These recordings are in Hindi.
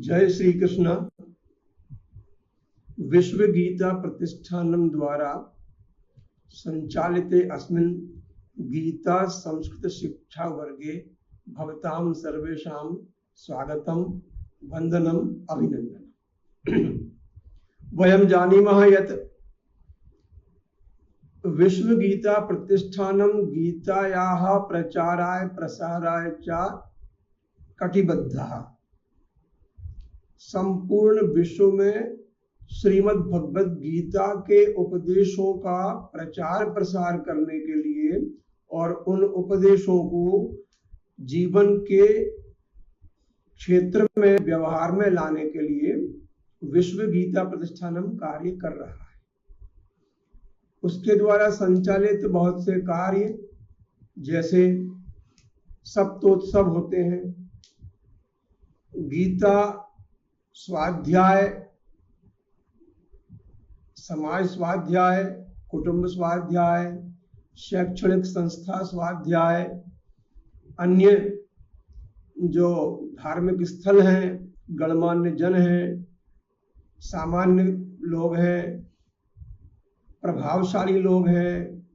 जय श्री कृष्ण। विश्व गीता प्रतिष्ठानम द्वारा संचालिते अस्मिन् गीता संस्कृत शिक्षा वर्गे भवतां सर्वेषां स्वागतं वंदनम् अभिनंदनम्। वयं जानीमः यत् विश्व गीता प्रतिष्ठानम गीतायाः प्रचाराय प्रसाराय च कटिबद्धः। संपूर्ण विश्व में श्रीमद् भगवद गीता के उपदेशों का प्रचार प्रसार करने के लिए और उन उपदेशों को जीवन के क्षेत्र में व्यवहार में लाने के लिए विश्व गीता प्रतिष्ठानम कार्य कर रहा है। उसके द्वारा संचालित बहुत से कार्य जैसे सप्तोत्सव होते हैं, गीता स्वाध्याय, समाज स्वाध्याय, कुटुंब स्वाध्याय, शैक्षणिक संस्था स्वाध्याय, अन्य जो धार्मिक स्थल हैं, गणमान्य जन हैं, सामान्य लोग हैं, प्रभावशाली लोग हैं,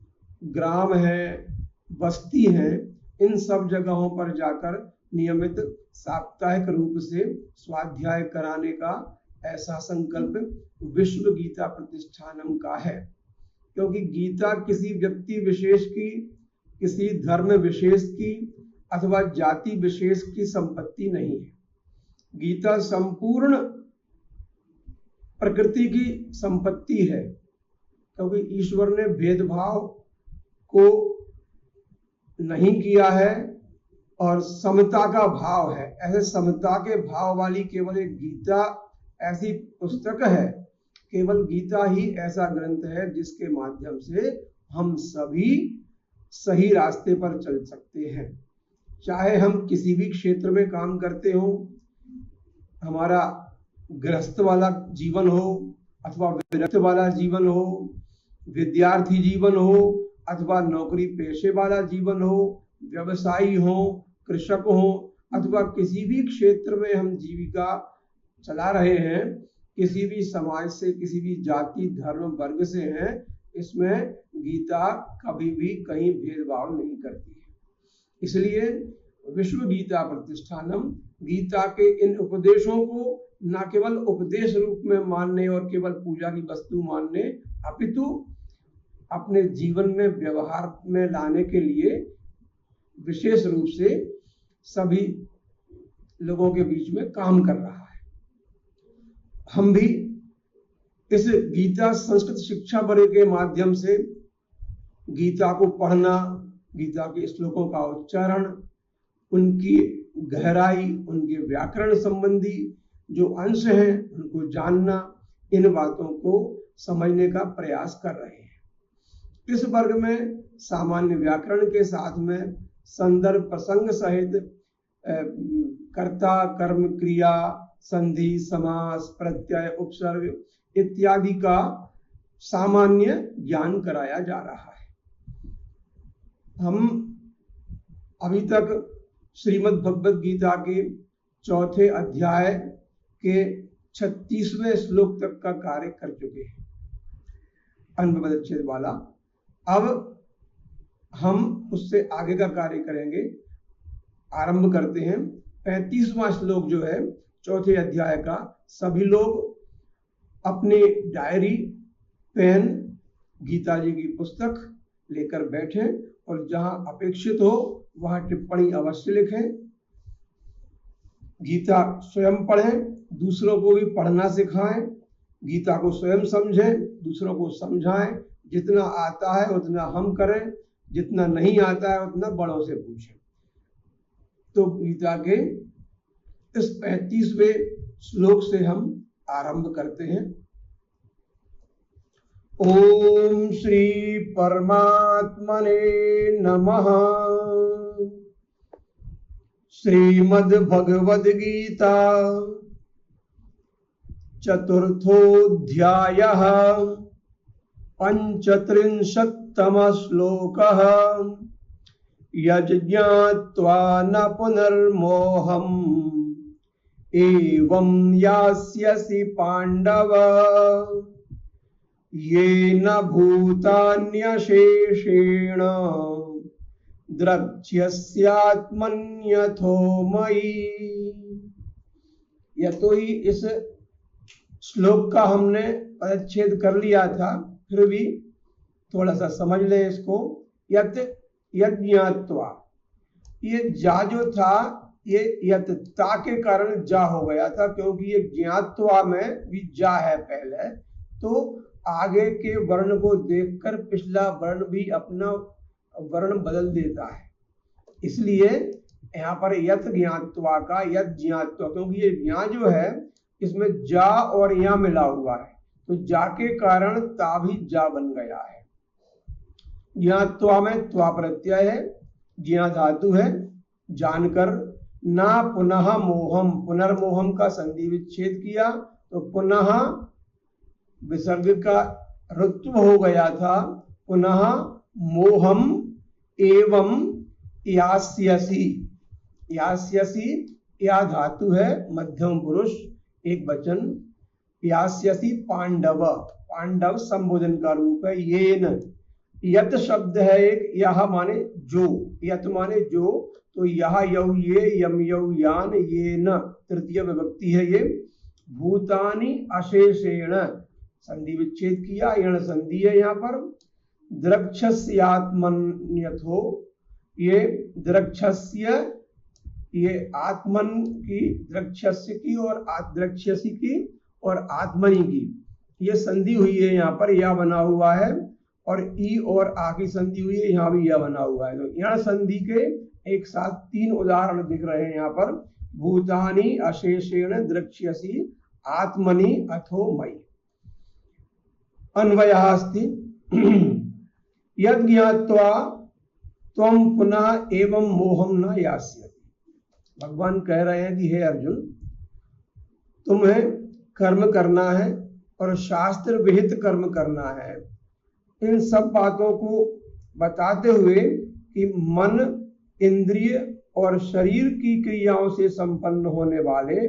ग्राम हैं, बस्ती हैं, इन सब जगहों पर जाकर नियमित साप्ताहिक रूप से स्वाध्याय कराने का ऐसा संकल्प विश्व गीता प्रतिष्ठानम का है। क्योंकि गीता किसी व्यक्ति विशेष की, किसी धर्म विशेष की अथवा जाति विशेष की संपत्ति नहीं है। गीता संपूर्ण प्रकृति की संपत्ति है, क्योंकि ईश्वर ने भेदभाव को नहीं किया है और समता का भाव है। ऐसे समता के भाव वाली केवल एक गीता ऐसी पुस्तक है, केवल गीता ही ऐसा ग्रंथ है जिसके माध्यम से हम सभी सही रास्ते पर चल सकते हैं। चाहे हम किसी भी क्षेत्र में काम करते हो, हमारा गृहस्थ वाला जीवन हो अथवा विरक्त वाला जीवन हो, विद्यार्थी जीवन हो अथवा नौकरी पेशे वाला जीवन हो, व्यवसायी हो, कृषक हो अथवा किसी भी क्षेत्र में हम जीविका चला रहे हैं, किसी भी समाज से, किसी भी जाति धर्म वर्ग से हैं, इसमें गीता कभी भी कहीं भेदभाव नहीं करती है। इसलिए विश्व गीता प्रतिष्ठानम गीता के इन उपदेशों को न केवल उपदेश रूप में मानने और केवल पूजा की वस्तु मानने, अपितु अपने जीवन में व्यवहार में लाने के लिए विशेष रूप से सभी लोगों के बीच में काम कर रहा है। हम भी इस गीता संस्कृत शिक्षा वर्ग के माध्यम से गीता को पढ़ना, गीता के श्लोकों का उच्चारण, उनकी गहराई, उनके व्याकरण संबंधी जो अंश हैं उनको जानना, इन बातों को समझने का प्रयास कर रहे हैं। इस वर्ग में सामान्य व्याकरण के साथ में संदर्भ प्रसंग सहित कर्ता, कर्म, क्रिया, संधि, समास, प्रत्यय, उपसर्ग इत्यादि का सामान्य ज्ञान कराया जा रहा है। हम अभी तक श्रीमद् भगवद गीता के चौथे अध्याय के 36वें श्लोक तक का कार्य कर चुके हैं, अनवच्छेद वाला। अब हम उससे आगे का कार्य करेंगे। आरंभ करते हैं। 35वां श्लोक जो है चौथे अध्याय का, सभी लोग अपनी डायरी, पेन, गीता जी की पुस्तक लेकर बैठें और जहां अपेक्षित हो वहां टिप्पणी अवश्य लिखें। गीता स्वयं पढ़ें, दूसरों को भी पढ़ना सिखाएं, गीता को स्वयं समझें, दूसरों को समझाएं। जितना आता है उतना हम करें, जितना नहीं आता है उतना बड़ों से पूछें। तो गीता के इस 35वें श्लोक से हम आरंभ करते हैं। ओम श्री परमात्मने नमः। श्रीमद् भगवद गीता चतुर्थोऽध्यायः 35तमः श्लोकः। यज्ञात्वा न पुनर्मोहम् एवं यास्यसि पांडव येन भूतान्यशेषेण द्रक्ष्यस्यात्मन्यथो मयि। या तो ही इस श्लोक का हमने परिच्छेद कर लिया था, फिर भी थोड़ा सा समझ लें इसको। यत यज्ञात्वा, ये जा जो था ये यतता के कारण जा हो गया था, क्योंकि ये ज्ञात्वा में भी जा है पहले, तो आगे के वर्ण को देखकर पिछला वर्ण भी अपना वर्ण बदल देता है। इसलिए यहाँ पर यत ज्ञात्वा का यत ज्ञात्वा, क्योंकि ये ज्ञा जो है इसमें जा और या मिला हुआ है, तो जा के कारण ता भी जा बन गया है। ज्ञात्वा में त्वा प्रत्यय है, ज्ञा धातु है, जानकर। ना पुनः मोहम, पुनर्मोहम का संधि विच्छेद किया तो पुनः विसर्ग का ऋत्व हो गया था, पुनः मोहम एवं यास्यसि। यास्यसि या धातु है, मध्यम पुरुष एक वचन। यास्यसि पांडव, पांडव संबोधन का रूप है। येन, यत शब्द है एक, यह माने जो, यत माने जो, तो यह यौ ये यम यौ यान ये न तृतीय विभक्ति है ये। भूतानि अशेषेण संधि विच्छेद किया, यण संधि है यहाँ पर। द्रक्ष्यस्यात्मन्यथो, ये द्रक्ष्यस्य, ये आत्मन की, द्रक्ष्यस्य की और द्रक्ष्यसि की और आत्मनि की ये संधि हुई है यहाँ पर, या बना हुआ है, और ई और आ की संधि हुई है, यहाँ भी या बना हुआ है। तो यहाँ संधि के एक साथ 3 उदाहरण दिख रहे हैं यहाँ पर। भूतानि अशेषेण द्रक्ष्यसि आत्मनि अथो मयि। अन्वयः अस्ति यद् ज्ञात्वा त्वं पुनः एवं मोहम न यास्यति। भगवान कह रहे हैं कि हे अर्जुन, तुम्हें कर्म करना है और शास्त्र विहित कर्म करना है। इन सब बातों को बताते हुए कि मन, इंद्रिय और शरीर की क्रियाओं से संपन्न होने वाले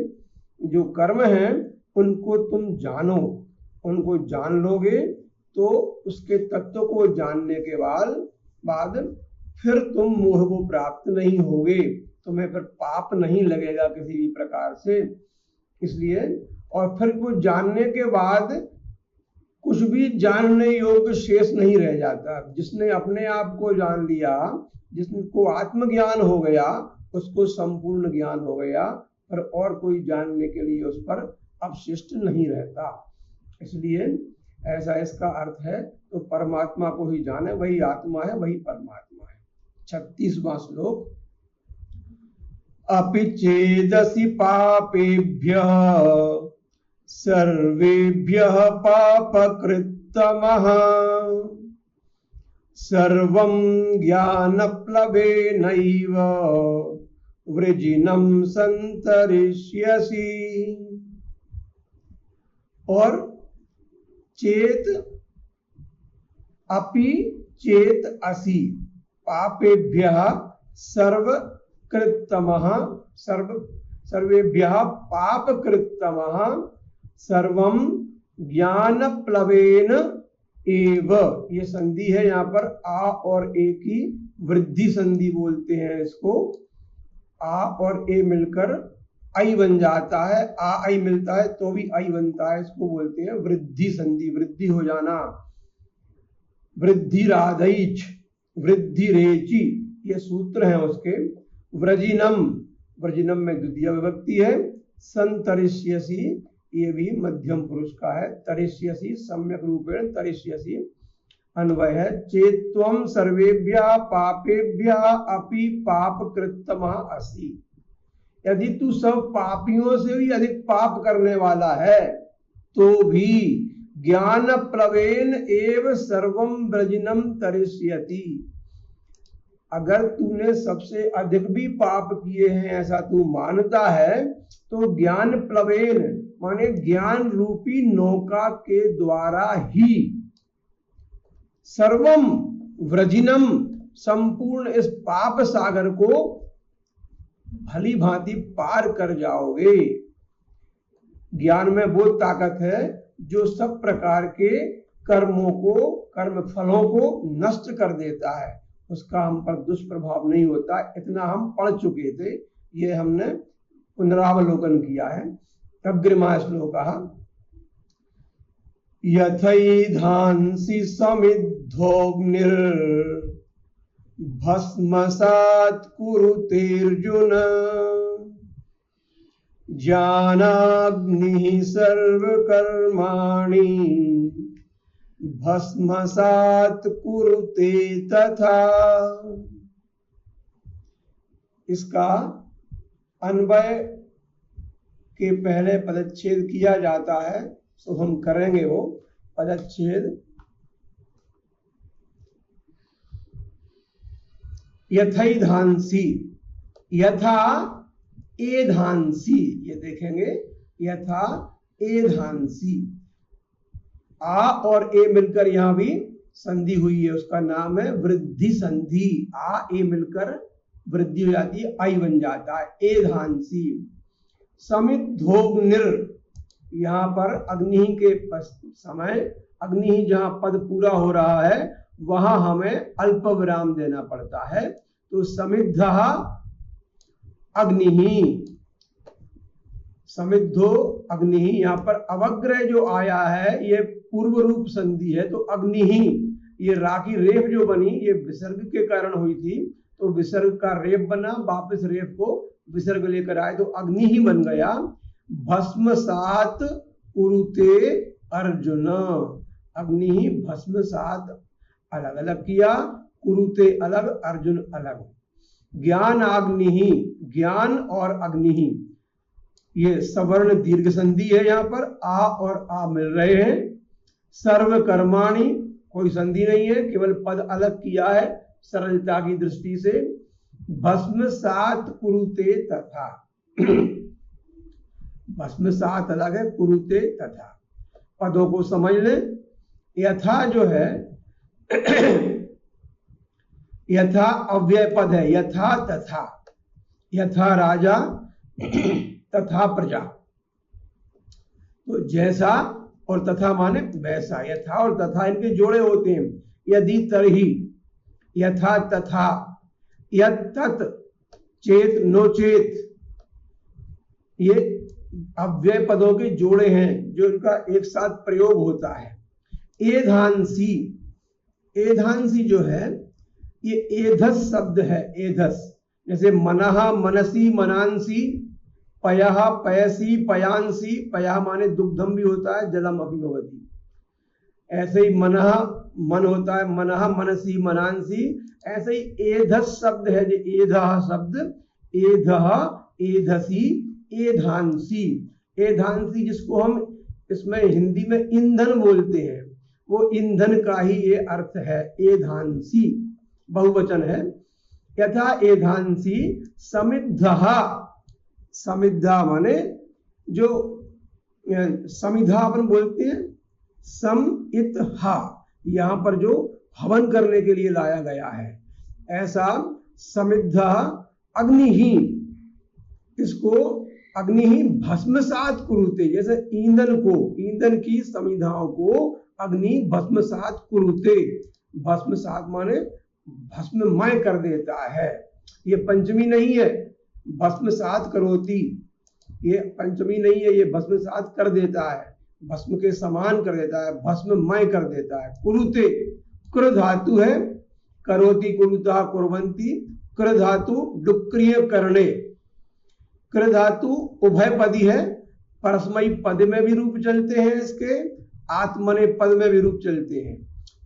जो कर्म हैं उनको तुम जानो। उनको जान लोगे तो उसके तत्व को जानने के बाद फिर तुम मोह को प्राप्त नहीं होगे, तुम्हें फिर पाप नहीं लगेगा किसी भी प्रकार से। इसलिए, और फिर वो जानने के बाद कुछ भी जानने योग्य शेष नहीं रह जाता। जिसने अपने आप को जान लिया, जिसको आत्मज्ञान हो गया, उसको संपूर्ण ज्ञान हो गया, पर और कोई जानने के लिए उस पर अवशिष्ट नहीं रहता। इसलिए ऐसा इसका अर्थ है। तो परमात्मा को ही जाने, वही आत्मा है, वही परमात्मा है। 36वां श्लोक। अपि चेदसि पापेभ्यः सर्वेभ्यः पापकृत्तमः सर्वं ज्ञानप्लवेनैव वृजिनं संतरिष्यसि। और चेत अपि चेत असि पापेभ्यः सर्वकृत्तमः सर्वेभ्यः पापकृत्तमः सर्वं ज्ञानप्लवेन एव। ये संधि है यहाँ पर, आ और ए की वृद्धि संधि बोलते हैं इसको। आ और ए मिलकर आई बन जाता है, आ आई मिलता है तो भी आई बनता है, इसको बोलते हैं वृद्धि संधि। वृद्धि हो जाना, वृद्धि राधैच, वृद्धि रेचि, ये सूत्र हैं उसके। व्रजिनम, व्रजिनम में द्वितीय विभक्ति है। संतरिष्यसि, ये भी मध्यम पुरुष का है। तरिष्यसि सम्यक रूपेण तरिष्यसि अन्वय है। चेत्त्वं सर्वेभ्यः पापेभ्यः अपि पापकृत्तमः असि। यदि तू सब पापियों से भी अधिक पाप करने वाला है तो भी ज्ञान प्लवेन एव सर्वं व्रजिनम तरिष्यति। अगर तूने सबसे अधिक भी पाप किए हैं ऐसा तू मानता है तो ज्ञान प्लवेन माने ज्ञान रूपी नौका के द्वारा ही सर्वम व्रजिनम संपूर्ण इस पाप सागर को भली भांति पार कर जाओगे। ज्ञान में वो ताकत है जो सब प्रकार के कर्मों को, कर्म फलों को नष्ट कर देता है, उसका हम पर दुष्प्रभाव नहीं होता। इतना हम पढ़ चुके थे, ये हमने पुनरावलोकन किया है। अग्रिमा श्लोक यथैधांसि समिद्धोऽग्निर् भस्मसात् कुरुतेऽर्जुन ज्ञानाग्निः सर्वकर्माणि भस्मसात् कुरुते तथा। इसका अन्वय के पहले पदच्छेद किया जाता है, तो हम करेंगे वो पदच्छेद। यथैधांसि, यथा एधांसि, ये देखेंगे यथा एधांसि, आ और ए मिलकर यहां भी संधि हुई है, उसका नाम है वृद्धि संधि। आ ए मिलकर वृद्धि हो जाती है, आई बन जाता है एधांसि। समिद्धोऽग्निर्, यहाँ पर अग्नि के समय, अग्नि जहां पद पूरा हो रहा है वहां हमें अल्प विराम देना पड़ता है, तो समिद्धः अग्निः, समिद्धो अग्नि। यहाँ पर अवग्रह जो आया है ये पूर्व रूप संधि है, तो अग्नि ही, ये रा की रेफ जो बनी ये विसर्ग के कारण हुई थी, तो विसर्ग का रेप बना, वापस रेप को विसर्ग लेकर आए तो अग्नि ही बन गया। भस्मसात कुरुते अर्जुन, अग्नि ही भस्मसात अलग अलग किया, कुरुते अलग, अर्जुन अलग। ज्ञान अग्नि ही, ज्ञान और अग्नि ही, ये सवर्ण दीर्घ संधि है, यहाँ पर आ और आ मिल रहे हैं। सर्व कर्माणि, कोई संधि नहीं है, केवल पद अलग किया है सरलता की दृष्टि से। भस्मसात कुरुते तथा, भस्मसात अलग है, कुरुते तथा। पदों को समझ ले। यथा जो है यथा अव्यय पद है, यथा तथा, यथा राजा तथा प्रजा, तो जैसा और तथा माने वैसा, यथा और तथा इनके जोड़े होते हैं। यदि तरही, यथा तथा, यत् तत्, चेत नो चेत, ये अव्यय पदों के जोड़े हैं जो इनका एक साथ प्रयोग होता है। एधांसी, एधांसी जो है ये एधस शब्द है, एधस, जैसे मनः मनसी मनांसी, पयः पयसी पयांसी, पयः माने दुग्धम भी होता है, जलम अपि भवति, ऐसे ही मनः मन होता है, मनः मनसी मनांसी, ऐसे ही एधस शब्द है, जो एधः शब्द, एधः एधसी एधांसी। एधांसी जिसको हम इसमें हिंदी में ईंधन बोलते हैं, वो ईंधन का ही ये अर्थ है, एधांसी बहुवचन है। यथा एधांसी समिद्धः, समिद्धा माने जो समिधा अपन बोलते हैं, सम इत हा, यहाँ पर जो हवन करने के लिए लाया गया है, ऐसा समिद्धा अग्नि ही, इसको अग्नि ही भस्मसात कुरुते, जैसे ईंधन को, ईंधन की समिधाओं को अग्नि भस्मसात कुरुते, भस्मसात माने भस्ममय कर देता है। ये पंचमी नहीं है, भस्मसात करोति, ये पंचमी नहीं है, ये भस्मसात कर देता है, भस्म के समान कर देता है, भस्ममय कर देता है। कुरुते, कृ धातु है, करोति कुरुतः कुर्वन्ति, कृ धातु डुक्रिय करणे, कृ धातु उभय पदी है, परस्मयी पद में भी रूप चलते हैं इसके, आत्मने पद में भी रूप चलते हैं।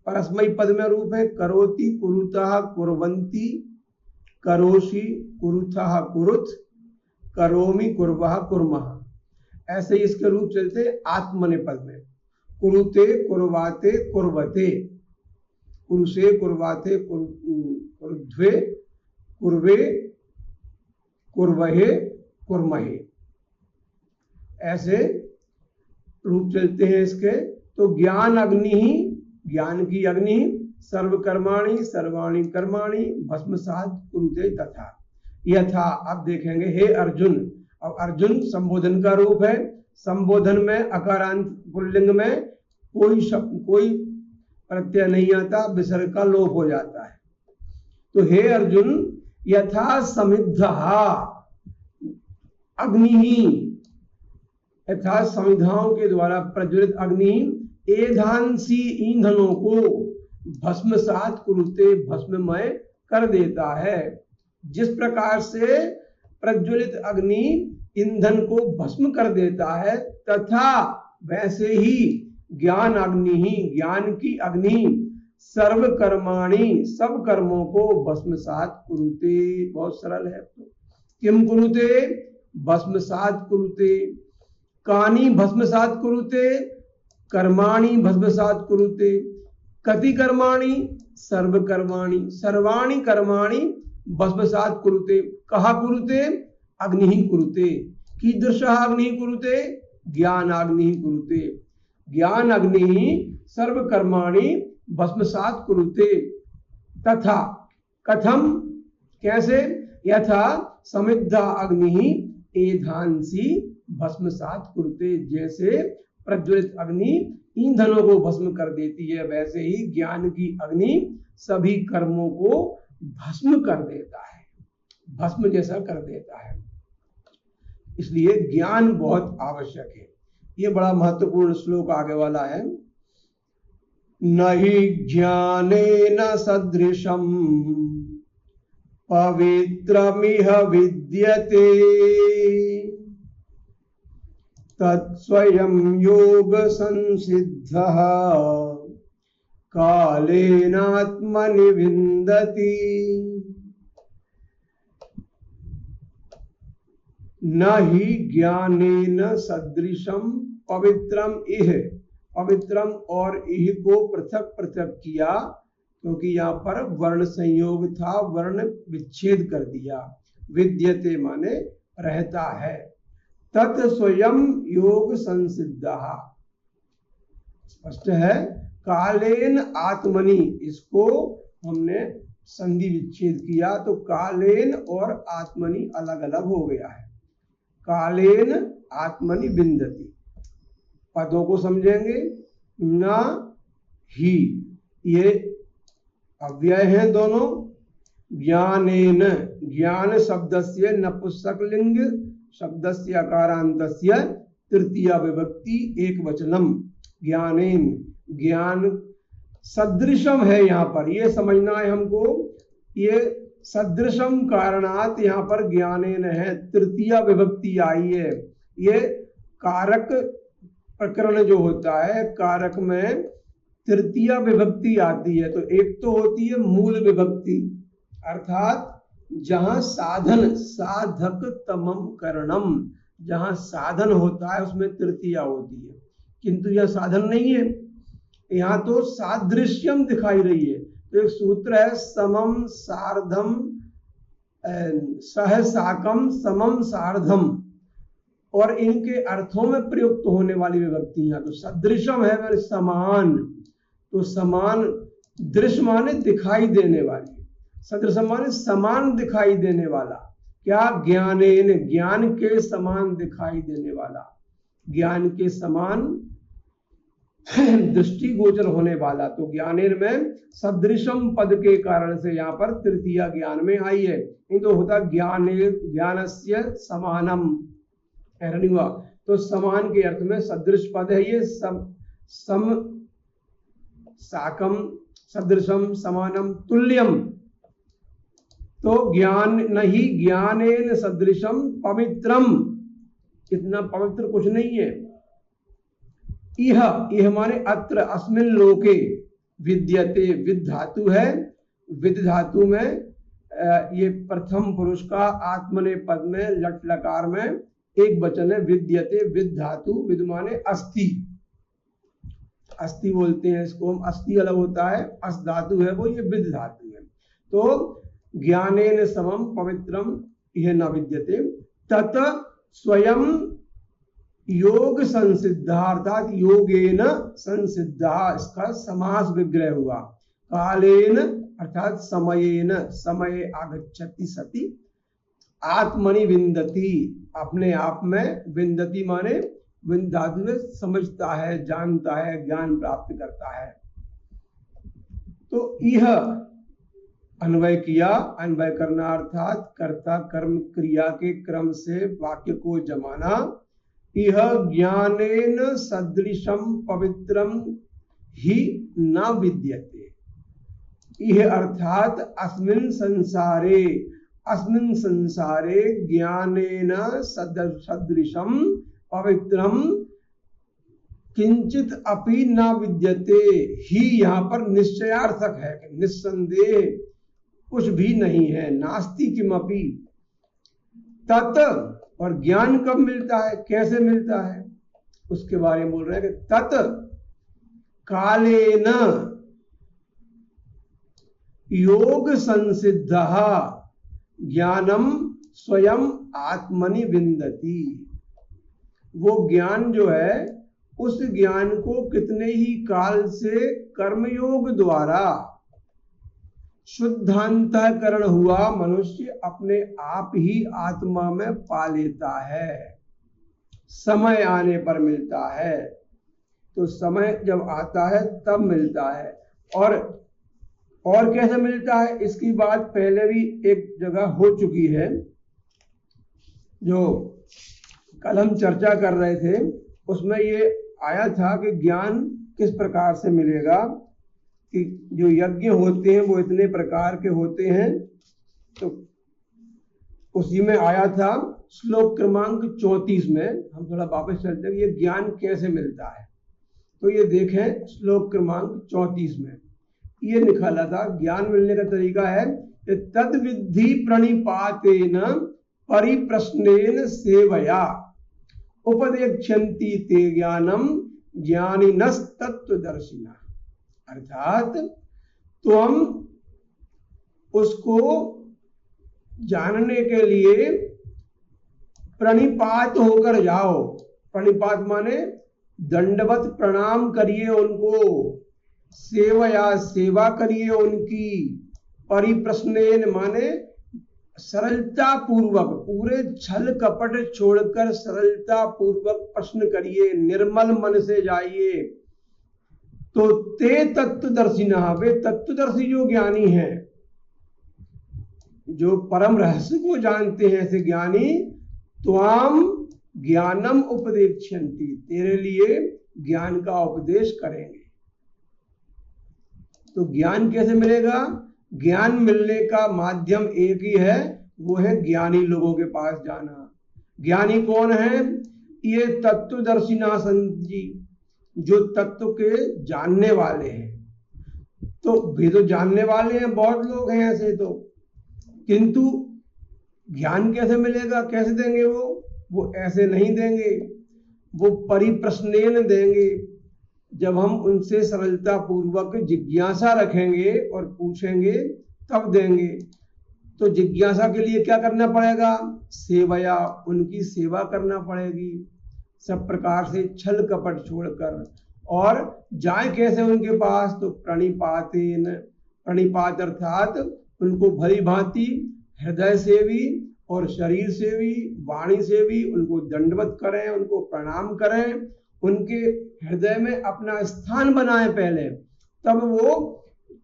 परस्मयी पद में रूप है करोति कुरुतः कुर्वन्ति, करोषि कुरुतः कुरुत, करोमि कुर्वः कुर्मः, ऐसे ही इसके रूप चलते हैं आत्मने पद में। कुरुते कुर्वाते कुर्वते, कुरुषे कुर्वाते कुरुध्वे, कुर्वे कुर्वहे कुर्महे, ऐसे रूप चलते हैं इसके। तो ज्ञान अग्नि ही, ज्ञान की अग्नि, सर्वकर्माणि सर्वाणि कर्माणि भस्मसात कुरुते तथा। यथा, अब देखेंगे हे अर्जुन, अब अर्जुन संबोधन का रूप है, संबोधन में अकारांत पुल्लिंग में कोई प्रत्यय नहीं आता, विसर्ग का लोप हो जाता है। तो हे अर्जुन, यथा समिद्धः अग्नि, यथा समिधाओं के द्वारा प्रज्वलित अग्नि एधांसी ईंधनों को भस्मसात कुरुते, भस्ममय कर देता है। जिस प्रकार से प्रज्वलित अग्नि ईंधन को भस्म कर देता है, तथा वैसे ही ज्ञान अग्नि ही, ज्ञान की अग्नि सर्व कर्माणि, सब कर्मों को भस्मसात कुरुते। बहुत सरल है। किम कुरुते? भस्मसात कुरुते। कानि भस्मसात कुरुते? कर्माणि भस्मसात कुरुते। कति कर्माणि? सर्व कर्माणि। सर्वाणि कर्माणि भस्मसात कुरुते। कहा कुरुते? अग्नि ही कुरुते। कीदृशः अग्नि कुरुते? ज्ञानाग्नि कुरुते। ज्ञान अग्नि सर्व कर्माणि भस्मसात कुरुते। तथा कथम, कैसे? यथा समिद्धा अग्नि एधांसी भस्मसात कुरुते, जैसे प्रज्वलित अग्नि ईंधनों को भस्म कर देती है, वैसे ही ज्ञान की अग्नि सभी कर्मों को भस्म कर देता है, भस्म जैसा कर देता है। इसलिए ज्ञान बहुत आवश्यक है। ये बड़ा महत्वपूर्ण श्लोक आगे वाला है। नहि ज्ञानेन सदृशं पवित्रमिह विद्यते तत्स्वयं योग संसिद्धः कालेनात्मनि विन्दति। न ही ज्ञानेन सदृशम पवित्रम इह, पवित्रम और इह को पृथक पृथक किया, क्योंकि यहाँ पर वर्ण संयोग था, वर्ण विच्छेद कर दिया। विद्यते माने रहता है। तत् स्वयं योग संसिद्धः, स्पष्ट है। कालेन आत्मनि, इसको हमने संधि विच्छेद किया तो कालेन और आत्मनि अलग अलग हो गया है। कालेन आत्मनि विन्दति। पदों को समझेंगे। न ही, ये अव्यय हैं दोनों। ज्ञानेन, ज्ञान शब्दस्य नपुंसकलिंग शब्दस्य अकारान्तस्य तृतीया विभक्ति एक वचनम। ज्ञानेन, ज्ञान सदृशम है यहाँ पर, ये समझना है हमको। ये सदृशम कारणात यहाँ पर ज्ञानेन है, तृतीया विभक्ति आई है। ये कारक प्रकरण जो होता है, कारक में तृतीया विभक्ति आती है। तो एक तो होती है मूल विभक्ति, अर्थात जहां साधन, साधक तमम करणम, जहां साधन होता है उसमें तृतीया होती है, किंतु यह साधन नहीं है। यहाँ तो सादृश्यम दिखाई रही है। तो एक सूत्र है, समम सार्धम सह साकम समम सार्धम, और इनके अर्थों में प्रयुक्त होने वाली विभक्तियां। तो सदृशम है वह समान, तो समान, दृश्य माने दिखाई देने वाली, सदृशम माने समान दिखाई देने वाला। क्या? ज्ञानेन, ज्ञान के समान दिखाई देने वाला, ज्ञान के समान दृष्टि गोचर होने वाला। तो ज्ञानेन में सदृशम पद के कारण से यहाँ पर तृतीया ज्ञान में आई है। नहीं तो होता ज्ञाने ज्ञानस्य समानम, हुआ। तो समान के अर्थ में सदृश पद है ये। सम साकम सदृशम समानम तुल्यम। तो ज्ञान नहीं, ज्ञानेन सदृशम पवित्रम, इतना पवित्र कुछ नहीं है। इह माने अत्र अस्मिन लोके विद्यते, विद धातु है। विद धातु में ये प्रथम पुरुष का आत्मने पद में लट लकार में एक वचन है, विद्यते। विद धातु, विद माने अस्थि, अस्थि बोलते हैं इसको हम, अस्थि अलग होता है, अस धातु है वो, ये विद धातु है। तो ज्ञानेन समम पवित्रम यह न विद्यते तत स्वयं योग संसिद्धा, अर्थात योगेन संसिद्धा, इसका समास विग्रह हुआ। कालेन अर्थात समयेन, समय आगच्छति सति, आत्मनि विन्दति, अपने आप में, विन्दति माने विंदातु में समझता है, जानता है, ज्ञान प्राप्त करता है। तो यह अन्वय किया, अन्वय करना अर्थात कर्ता कर्म क्रिया के क्रम से वाक्य को जमाना। इह ज्ञानेन सदृशम पवित्रम ही न विद्यते। इह अर्थात अस्मिन् संसारे ज्ञानेन सदृशम पवित्रम किंचित अपि न विद्यते। ही यहाँ पर निश्चयार्थक है कि निस्संदेह कुछ भी नहीं है। नास्ति किमपि तत्। और ज्ञान कब मिलता है, कैसे मिलता है, उसके बारे में बोल रहे हैं कि तत् कालेन योग संसिद्धः ज्ञानम स्वयं आत्मनि विन्दति। वो ज्ञान जो है, उस ज्ञान को कितने ही काल से कर्मयोग द्वारा शुद्धांतःकरण हुआ मनुष्य अपने आप ही आत्मा में पा लेता है। समय आने पर मिलता है। तो समय जब आता है तब मिलता है। और कैसे मिलता है, इसकी बात पहले भी एक जगह हो चुकी है, जो कल हम चर्चा कर रहे थे। उसमें ये आया था कि ज्ञान किस प्रकार से मिलेगा, कि जो यज्ञ होते हैं वो इतने प्रकार के होते हैं। तो उसी में आया था श्लोक क्रमांक 34 में। हम थोड़ा वापस चलते हैं, ये ज्ञान कैसे मिलता है। तो ये देखें श्लोक क्रमांक 34 में ये निकाला था। ज्ञान मिलने का तरीका है कि तद विद्धि प्रणिपातेन परिप्रश्नेन सेवया उपदेक्षन्ति ते ज्ञानम ज्ञानिनस् तत्वदर्शिनः। अर्थात तो हम उसको जानने के लिए प्रणिपात होकर जाओ। प्रणिपात माने दंडवत प्रणाम करिए उनको, सेवया सेवा करिए उनकी, परिप्रश्नेन माने सरलता पूर्वक, पूरे छल कपट छोड़कर सरलता पूर्वक प्रश्न करिए, निर्मल मन से जाइए। तो ते तत्वदर्शिनः, वे तत्वदर्शी जो ज्ञानी हैं, जो परम रहस्य को जानते हैं, ऐसे ज्ञानी त्वाम ज्ञानम उपदेक्षन्ति, तेरे लिए ज्ञान का उपदेश करेंगे। तो ज्ञान कैसे मिलेगा? ज्ञान मिलने का माध्यम एक ही है, वो है ज्ञानी लोगों के पास जाना। ज्ञानी कौन है? ये तत्वदर्शिना संति, जो तत्व के जानने वाले हैं। तो वे तो जानने वाले हैं, बहुत लोग हैं ऐसे तो, किंतु ज्ञान कैसे मिलेगा, कैसे देंगे वो ऐसे नहीं देंगे, वो परिप्रश्नेन देंगे। जब हम उनसे सरलता पूर्वक जिज्ञासा रखेंगे और पूछेंगे तब देंगे। तो जिज्ञासा के लिए क्या करना पड़ेगा? सेवया, उनकी सेवा करना पड़ेगी, सब प्रकार से छल कपट छोड़कर। और जाए कैसे उनके पास? तो प्रणिपातेन, प्रणिपात अर्थात उनको भली भांति हृदय से भी और शरीर से भी वाणी से भी उनको दंडवत करें, उनको प्रणाम करें, उनके हृदय में अपना स्थान बनाएं पहले, तब वो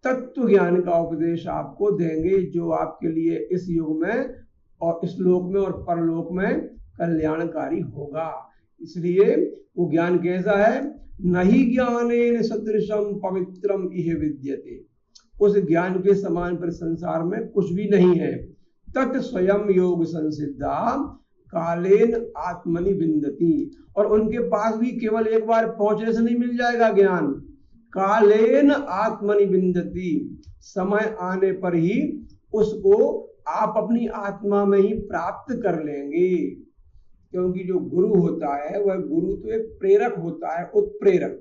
तत्व ज्ञान का उपदेश आपको देंगे, जो आपके लिए इस युग में और इस लोक में और परलोक में कल्याणकारी होगा। इसलिए वो ज्ञान कैसा है? नहीं ज्ञानेन सदृशम पवित्रम इह विद्यते, उस ज्ञान के समान पर संसार में कुछ भी नहीं है। तत् स्वयं योग संसिद्धा कालेन आत्मनि विन्दति, और उनके पास भी केवल एक बार पहुंचने से नहीं मिल जाएगा ज्ञान। कालेन आत्मनि विन्दति, समय आने पर ही उसको आप अपनी आत्मा में ही प्राप्त कर लेंगे। क्योंकि जो गुरु होता है वह गुरु तो एक प्रेरक होता है, उत्प्रेरक।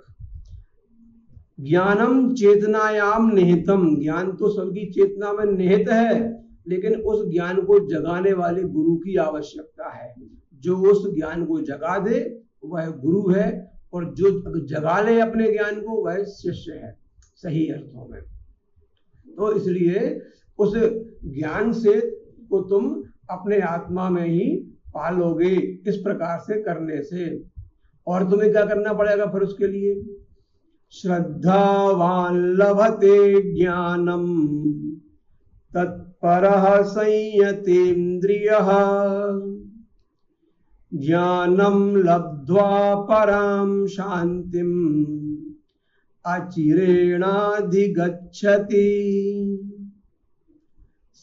ज्ञानम चेतनायाम निहितम, ज्ञान तो सबकी चेतना में निहित है, लेकिन उस ज्ञान को जगाने वाले गुरु की आवश्यकता है। जो उस ज्ञान को जगा दे वह गुरु है, और जो जगा ले अपने ज्ञान को वह शिष्य है, सही अर्थों में। तो इसलिए उस ज्ञान से को तुम अपने आत्मा में ही पालोगे, इस प्रकार से करने से। और तुम्हें क्या करना पड़ेगा फिर उसके लिए? श्रद्धावान लभते ज्ञानम तत्परः संयतेन्द्रियः ज्ञानम लब्ध्वा पराम शांतिम अचिरेणाधिगच्छति।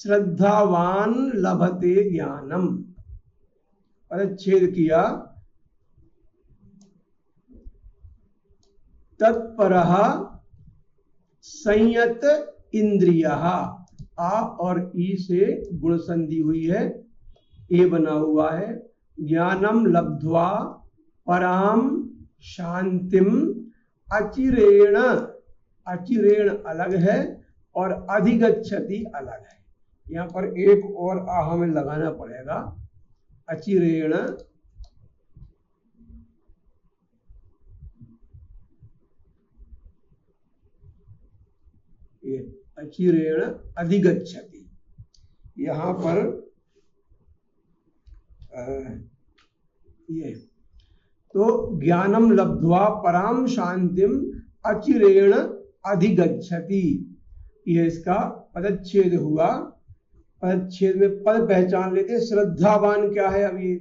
श्रद्धावान लभते ज्ञानम, परिच्छेद किया। तत्परः संयत इंद्रियः, आ और ई से गुण संधि हुई है, ए बना हुआ है। ज्ञानम लब्ध्वा पराम शांतिम अचिरेण, अचिरेण अलग है और अधिगच्छति अलग है। यहाँ पर एक और आ हमें लगाना पड़ेगा। अचिरेण ये अचिरेण अधिगच्छति, यहाँ पर ये तो ज्ञानम लब्ध्वा पराम शांतिम अचिरेण अधिगच्छति, ये इसका पदच्छेद हुआ। पदच्छेद में पद पहचान लेते। श्रद्धावान क्या है? अब ये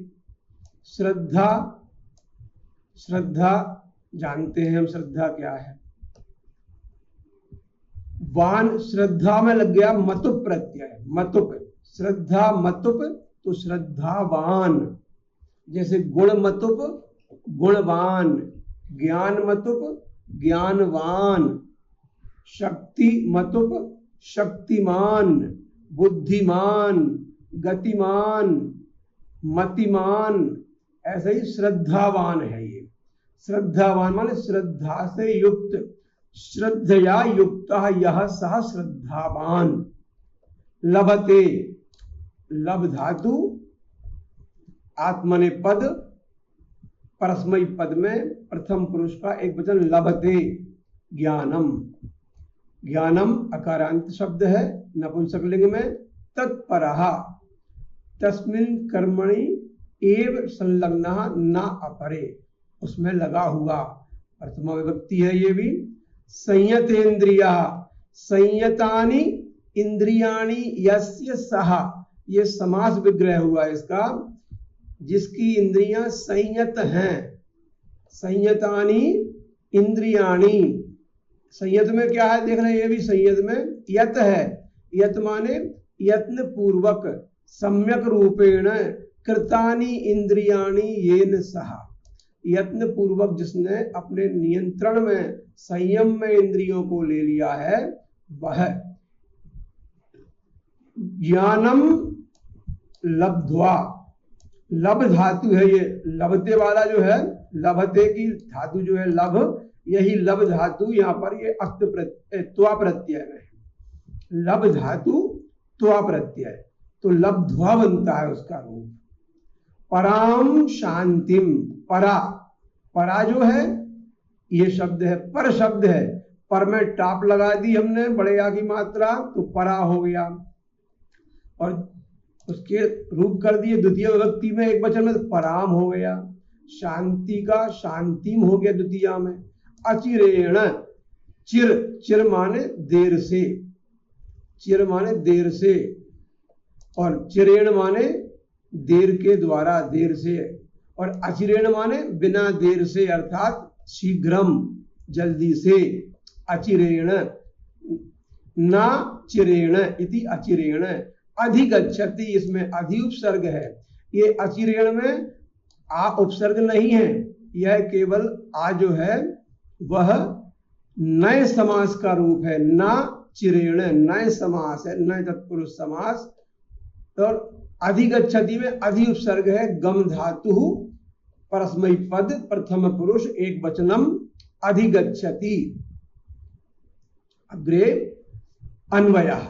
श्रद्धा, श्रद्धा जानते हैं हम, श्रद्धा क्या है? वान, श्रद्धा में लग गया मतुप प्रत्यय, मतुप, श्रद्धा मतुप तो श्रद्धावान। जैसे गुण मतुप गुणवान, ज्ञान मतुप ज्ञानवान, शक्ति मतुप शक्तिमान, बुद्धिमान, गतिमान, मतिमान, ऐसे ही श्रद्धावान है ये। श्रद्धावान माने श्रद्धा से युक्त, श्रद्धया युक्तः यह सह श्रद्धावान। लभते, लब धातु, आत्मनेपद, परस्मैपद पद में प्रथम पुरुष का एक वचन लभते, ज्ञानम। ज्ञानम अकारांत शब्द है नपुंसकलिंग में। तत्परः, तस्मिन् कर्मणि एव संलग्नः न अपरे, उसमें लगा हुआ, प्रथमा विभक्ति है ये भी। संयतेन्द्रियः, संयतानि इंद्रियाणि यस्य सः, ये समास विग्रह हुआ इसका, जिसकी इंद्रियां संयत हैं। संयतानि इंद्रियाणि, संयत में क्या है देख रहे हैं, ये भी संयत में यत है। यत माने यत्न पूर्वक सम्यक रूपेण कृतानि इंद्रियाणि येन सह, यत्न पूर्वक जिसने अपने नियंत्रण में, संयम में इंद्रियों को ले लिया है वह। ज्ञानम लब्ध्वा, लब धातु है ये, लभते वाला जो है, लभते की धातु जो है लब, यही लब धातु यहाँ पर ये अक्त त्वा प्रत्यय में है। लब धातु त्वा प्रत्यय, तो लब्ध्वा बनता है उसका रूप। पराम शांतिम, परा, परा जो है ये शब्द है, पर शब्द है, पर में टाप लगा दी हमने, बड़े आ की मात्रा, तो परा हो गया। और उसके रूप कर दिए द्वितीय विभक्ति में, एक वचन में, तो पराम हो गया। शांति का शांतिम हो गया द्वितीया में। अचिरेण, चिर, चिर माने देर से, चिर माने देर से, और चिरेण माने देर के द्वारा, देर से, और अचिरेण माने बिना देर से, अर्थात शीघ्रम, जल्दी से। अचिरेण, ना चिरेण इति अचिरेण। अधिगच्छति, इसमें अधि उपसर्ग है। ये अचिरेण में आ उपसर्ग नहीं है, यह केवल आ जो है वह नए समास का रूप है। ना चिरेण नए समास है, नए तत्पुरुष समास। और अधिगच्छति में अधि उपसर्ग है, गम धातु, परस्मैपद, प्रथम पुरुष, एक वचनम, अधिगच्छति। अग्रे अन्वयः,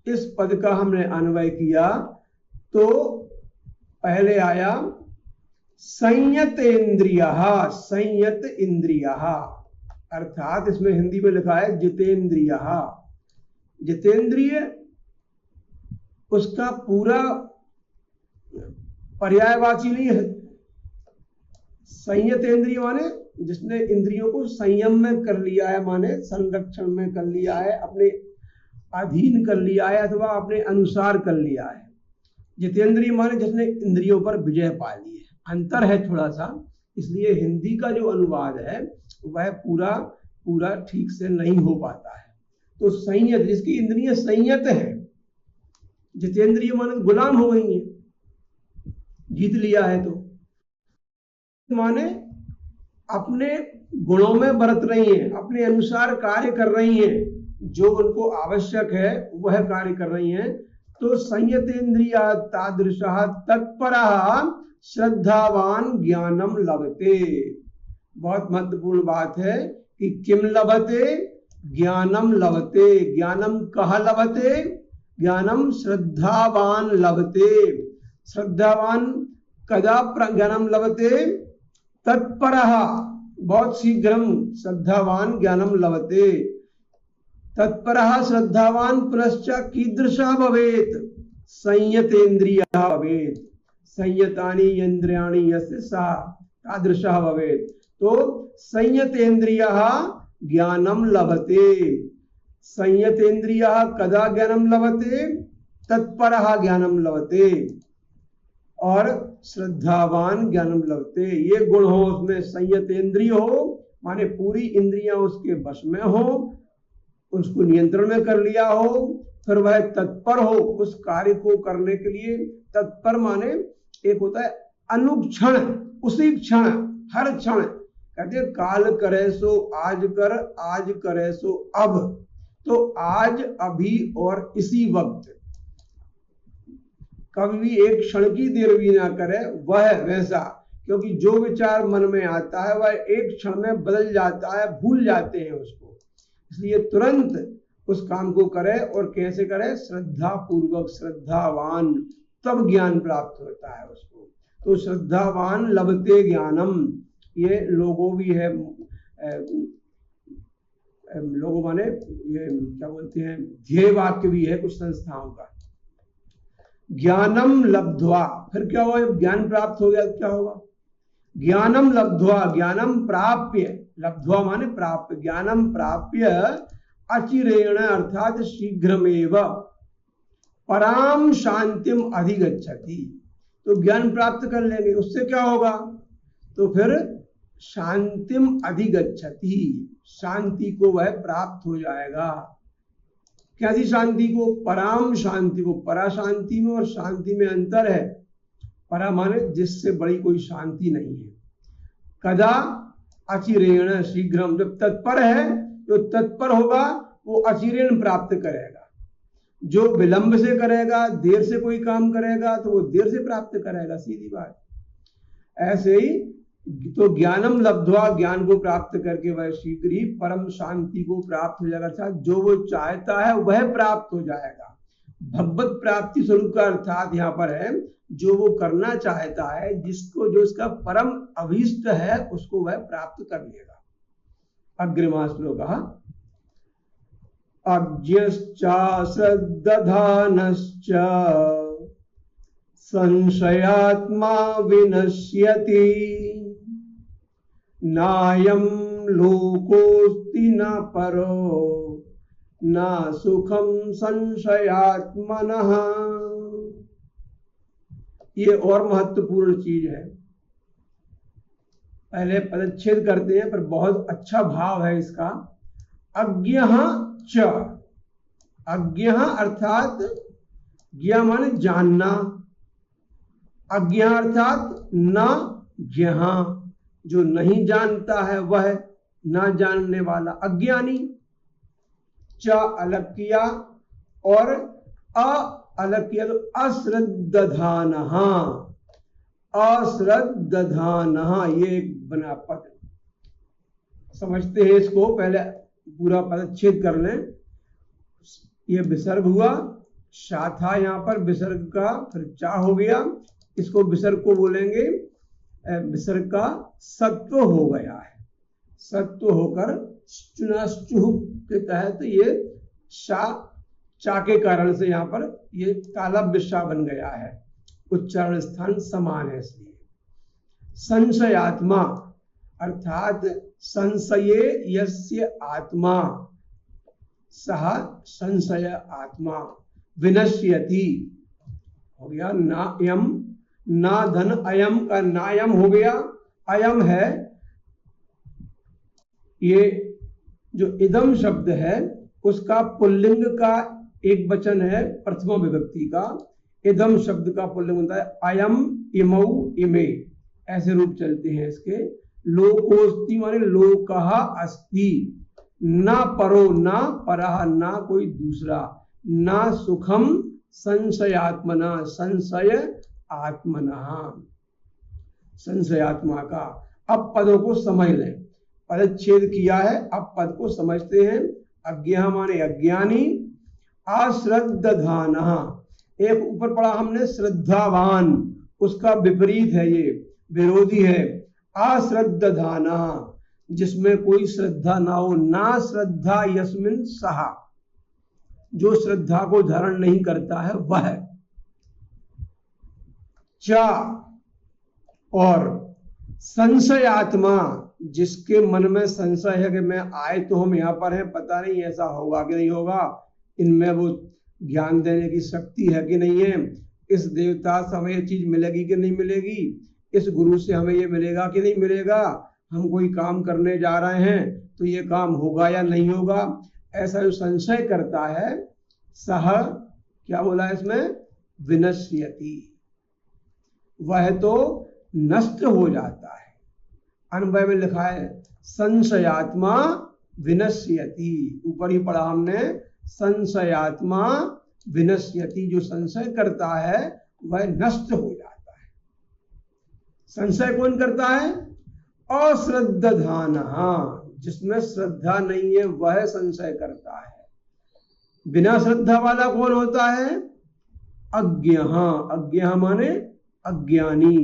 इस पद का हमने अन्वय किया तो पहले आया संयत इंद्रियः, संयत इंद्रियः, अर्थात इसमें हिंदी में लिखा है जितेंद्रियः। जितेंद्रिय उसका पूरा पर्यायवाची नहीं है, संयतेंद्रिय माने जिसने इंद्रियों को संयम में कर लिया है, माने संरक्षण में कर लिया है, अपने अधीन कर लिया है अथवा अपने अनुसार कर लिया है। जितेंद्रिय माने जिसने इंद्रियों पर विजय पा ली है। अंतर है थोड़ा सा, इसलिए हिंदी का जो अनुवाद है वह पूरा ठीक से नहीं हो पाता है। तो संयत, जिसकी इंद्रियां संयत है। जितेंद्रिय माने गुलाम हो गई है, जीत लिया है। तो माने अपने गुणों में बरत रही हैं, अपने अनुसार कार्य कर रही हैं, जो उनको आवश्यक है वह कार्य कर रही हैं। तो संयतेन्द्रिया तादृशः तत्परः श्रद्धावान ज्ञानम लभते। बहुत महत्वपूर्ण बात है कि किम लभते, ज्ञानम लभते। ज्ञानम कहाँ लभते, ज्ञानम श्रद्धावान लभते। श्रद्धावान कदा ज्ञानम लभते, तत्परः बहुत शीघ्रम श्रद्धावान ज्ञानम लभते। तत्परः श्रद्धावान पुनश्च कीदृशः भवेत्, संयतेन्द्रियः भवेत्। संयतानि इंद्रियाणि यस्य सः तादृशः भवेत्। तो संयतेन्द्रियः ज्ञानम लभते। संयतेन्द्रियः कदा ज्ञानम लभते, तत्परः ज्ञानम लभते और श्रद्धावान ज्ञानम लभते। ये गुण हो उसमें, संयतेन्द्रिय हो माने पूरी इंद्रियां उसके वश में हो, उसको नियंत्रण में कर लिया हो, फिर वह तत्पर हो उस कार्य को करने के लिए। तत्पर माने एक होता है अनुक्षण, उसी क्षण, हर क्षण। कहते काल करे सो आज कर, आज करे सो अब। तो आज, अभी और इसी वक्त, कभी भी एक क्षण की देर भी ना करे, वह वैसा। क्योंकि जो विचार मन में आता है वह एक क्षण में बदल जाता है, भूल जाते हैं उसको। इसलिए तुरंत उस काम को करे। और कैसे करे, श्रद्धा पूर्वक, श्रद्धावान, तब ज्ञान प्राप्त होता है उसको। तो श्रद्धावान लभते ज्ञानम, ये लोगो भी है, लोगो माने ये क्या बोलते हैं, ध्येय वाक्य भी है कुछ संस्थाओं का। ज्ञानम लब्ध्वा, फिर क्या हुआ, ज्ञान प्राप्त हो गया तो क्या होगा, ज्ञानम लब्ध्वा, ज्ञानम प्राप्य, लब्ध्वा माने प्राप्य, ज्ञानम प्राप्य अचिरेण अर्थात शीघ्रमेव पराम शांतिम अधिगच्छति। तो ज्ञान प्राप्त कर लेंगे, उससे क्या होगा, तो फिर शांतिम अधिगच्छति, शांति को वह प्राप्त हो जाएगा। कैसी शांति को, पराम शांति को। परा शांति में और शांति में अंतर है। परा माने जिससे बड़ी कोई शांति नहीं है। कदा, अचिरेण, शीघ्रम। जब तत्पर है तो तत्पर होगा, वो अचिरेण प्राप्त करेगा। जो विलंब से करेगा, देर से कोई काम करेगा तो वो देर से प्राप्त करेगा, सीधी बात। ऐसे ही तो ज्ञानम लब्ध्वा, ज्ञान को प्राप्त करके वह शीघ्र ही परम शांति को प्राप्त हो जाएगा। अर्थात जो वो चाहता है वह प्राप्त हो जाएगा। भगवत प्राप्ति स्वरूप का अर्थात यहाँ पर है जो वो करना चाहता है, जिसको, जो उसका परम अभीष्ट है, उसको वह प्राप्त कर लेगा। अग्रिमा श्लोकः अज्ञश्च श्रद्दधानश्च संशयात्मा विनश्यति नायं लोकोऽस्ति न परो न सुखम संशयात्मनः। ये और महत्वपूर्ण चीज है। पहले पदच्छेद करते हैं, पर बहुत अच्छा भाव है इसका। अज्ञः च, अज्ञः अर्थात ज्ञा माने जानना, अज्ञा अर्थात न ज्ञः, जो नहीं जानता है वह, न जानने वाला, अज्ञानी। च अलग किया और अ अलग किया तो अश्रद्धानः, अश्रद्धानः, ये एक बना पद। समझते हैं इसको, पहले पूरा पदच्छेद कर लें। ये विसर्ग हुआ, शा था यहाँ पर विसर्ग का, फिर चा हो गया। इसको विसर्ग को बोलेंगे, विसर्ग का सत्व हो गया है। सत्व होकर चुनाश्चुह के तहत ये शा, चा के कारण से यहाँ पर ये तालव्य शा बन गया है। उच्चारण स्थान समान है, इसलिए संशयात्मा अर्थात संशये यस्य आत्मा सह संशय आत्मा विनश्यति हो गया। नायम ना धन अयम का नायम हो गया। अयम है ये जो इदम शब्द है उसका पुल्लिंग का एक वचन है प्रथमा विभक्ति का। इदम शब्द का पुल्लिंग होता है अयम इमौ इमे, ऐसे रूप चलते हैं इसके। लोकोस्ति माने लोकः अस्ति, ना परो ना परः ना कोई दूसरा, ना सुखम संशयात्मना संशय आत्मना संशयात्मा का। अब पदों को समझ लें, पदच्छेद किया है, अब पद को समझते हैं। अज्ञा माने अज्ञानी, अश्रद्धान, एक ऊपर पढ़ा हमने श्रद्धावान, उसका विपरीत है ये, विरोधी है अश्रद्धान, जिसमें कोई श्रद्धा ना हो। ना श्रद्धा यस्मिन सहा, जो श्रद्धा को धारण नहीं करता है वह। चा और संशयात्मा, जिसके मन में संशय है कि मैं आए तो हम यहाँ पर हैं, पता नहीं ऐसा होगा कि नहीं होगा, इनमें वो ज्ञान देने की शक्ति है कि नहीं है, इस देवता से हमें ये चीज मिलेगी कि नहीं मिलेगी, इस गुरु से हमें ये मिलेगा कि नहीं मिलेगा, हम कोई काम करने जा रहे हैं तो ये काम होगा या नहीं होगा, ऐसा जो संशय करता है सह, क्या बोला है इसमें, विनश्यति, वह तो नष्ट हो जाता है। अनुभव में लिखा है संशयात्मा विनश्यति, ऊपर ही पढ़ा हमने संशयात्मा विनश्यति, जो संशय करता है वह नष्ट हो जाता है। संशय कौन करता है, अश्रद्धान, जिसमें श्रद्धा नहीं है वह संशय करता है। बिना श्रद्धा वाला कौन होता है, अज्ञा, अज्ञा माने अज्ञानी,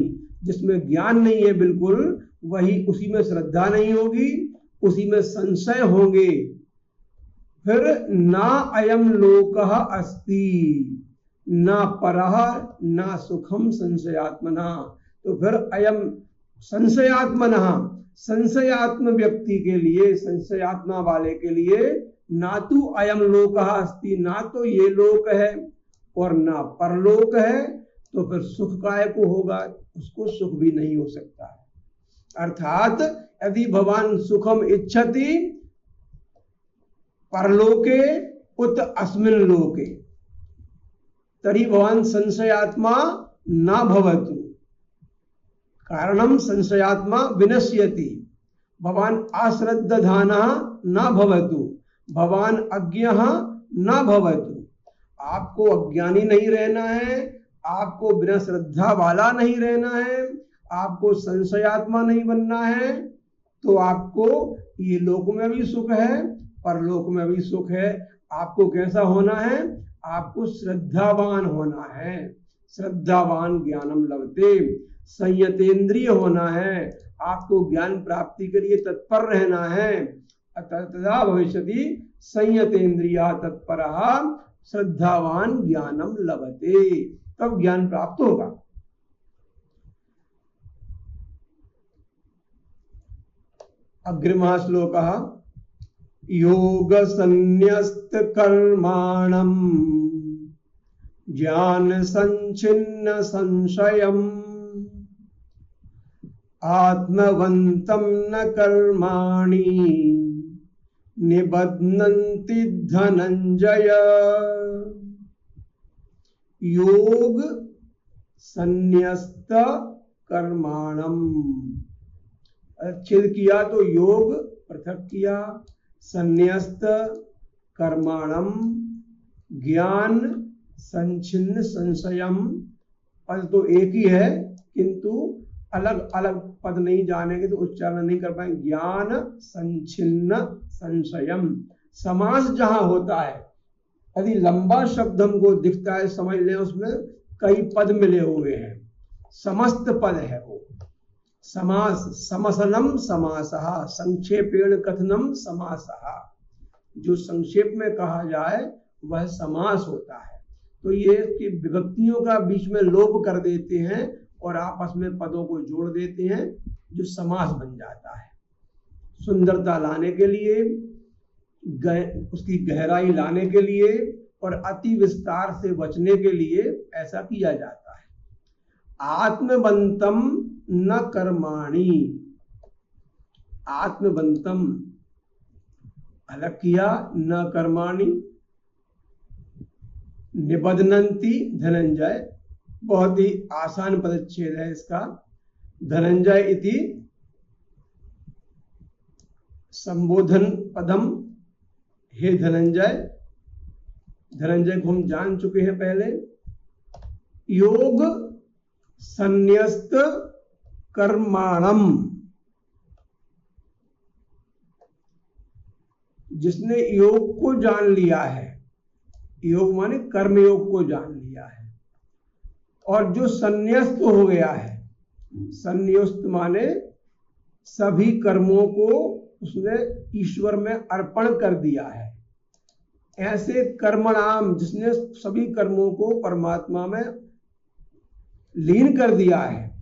जिसमें ज्ञान नहीं है बिल्कुल, वही, उसी में श्रद्धा नहीं होगी, उसी में संशय होंगे। फिर ना अयम लोकः अस्ति, ना परः ना सुखम संशयात्मना, तो फिर अयम संशयात्मना, संशयात्म व्यक्ति के लिए, संशयात्मा वाले के लिए, ना तो अयम लोकः अस्ति, ना तो ये लोक है और ना परलोक है, तो फिर सुख काय को होगा, उसको सुख भी नहीं हो सकता है। अर्थात यदि भगवान सुखम इच्छति परलोके उत अस्मिन लोके तरी भगवान संशयात्मा न भवतु, कारणम संशयात्मा विनश्यति, भगवान अश्रद्धान न भवतु, भगवान अज्ञः न भवतु। आपको अज्ञानी नहीं रहना है, आपको बिना श्रद्धा वाला नहीं रहना है, आपको संशयात्मा नहीं बनना है, तो आपको ये लोक में भी सुख है, परलोक में भी सुख है। आपको कैसा होना है, आपको श्रद्धावान होना है, श्रद्धावान ज्ञानम लभते, संयतेंद्रिय होना है, आपको ज्ञान प्राप्ति के लिए तत्पर रहना है। तदा भविष्यति संयतेंद्रिया तत्परः श्रद्धावान ज्ञानम लभते, तब ज्ञान प्राप्त होगा। अग्रिमः श्लोकः योग संन्यस्त कर्माणं ज्ञान संचिन्न संशयम् आत्मवन्तं न कर्माणि निबध्नन्ति धनंजय। योग संन्यस्त कर्माणम, अच्छेद किया तो योग पृथक किया, संन्यस्त कर्माणम ज्ञान संचिन्न संशयम, पद तो एक ही है किंतु अलग अलग पद नहीं जानेंगे तो उच्चारण नहीं कर पाएंगे। ज्ञान संचिन्न संशयम, समास जहां होता है, यदि लंबा शब्द हमको दिखता है समझ लें उसमें कई पद मिले हुए हैं, समस्त पद है वो। समास समसनम समासः, संक्षेपेण कथनम समासः, जो संक्षेप में कहा जाए वह समास होता है। तो ये कि विभक्तियों का बीच में लोप कर देते हैं, और आपस में पदों को जोड़ देते हैं जो समास बन जाता है। सुंदरता लाने के लिए, उसकी गहराई लाने के लिए और अति विस्तार से बचने के लिए ऐसा किया जाता है। आत्मवंतम न कर्माणि, आत्मवंतम अलग किया, न कर्माणि, निबध्नन्ति धनंजय, बहुत ही आसान पदच्छेद है इसका। धनंजय इति संबोधन पदम, हे धनंजय, धनंजय को हम जान चुके हैं पहले। योग संन्यस्त कर्माणम, जिसने योग को जान लिया है, योग माने कर्मयोग को जान लिया है, और जो संन्यस्त हो गया है, संन्यस्त माने सभी कर्मों को उसने ईश्वर में अर्पण कर दिया है। ऐसे कर्मणाम, जिसने सभी कर्मों को परमात्मा में लीन कर दिया है,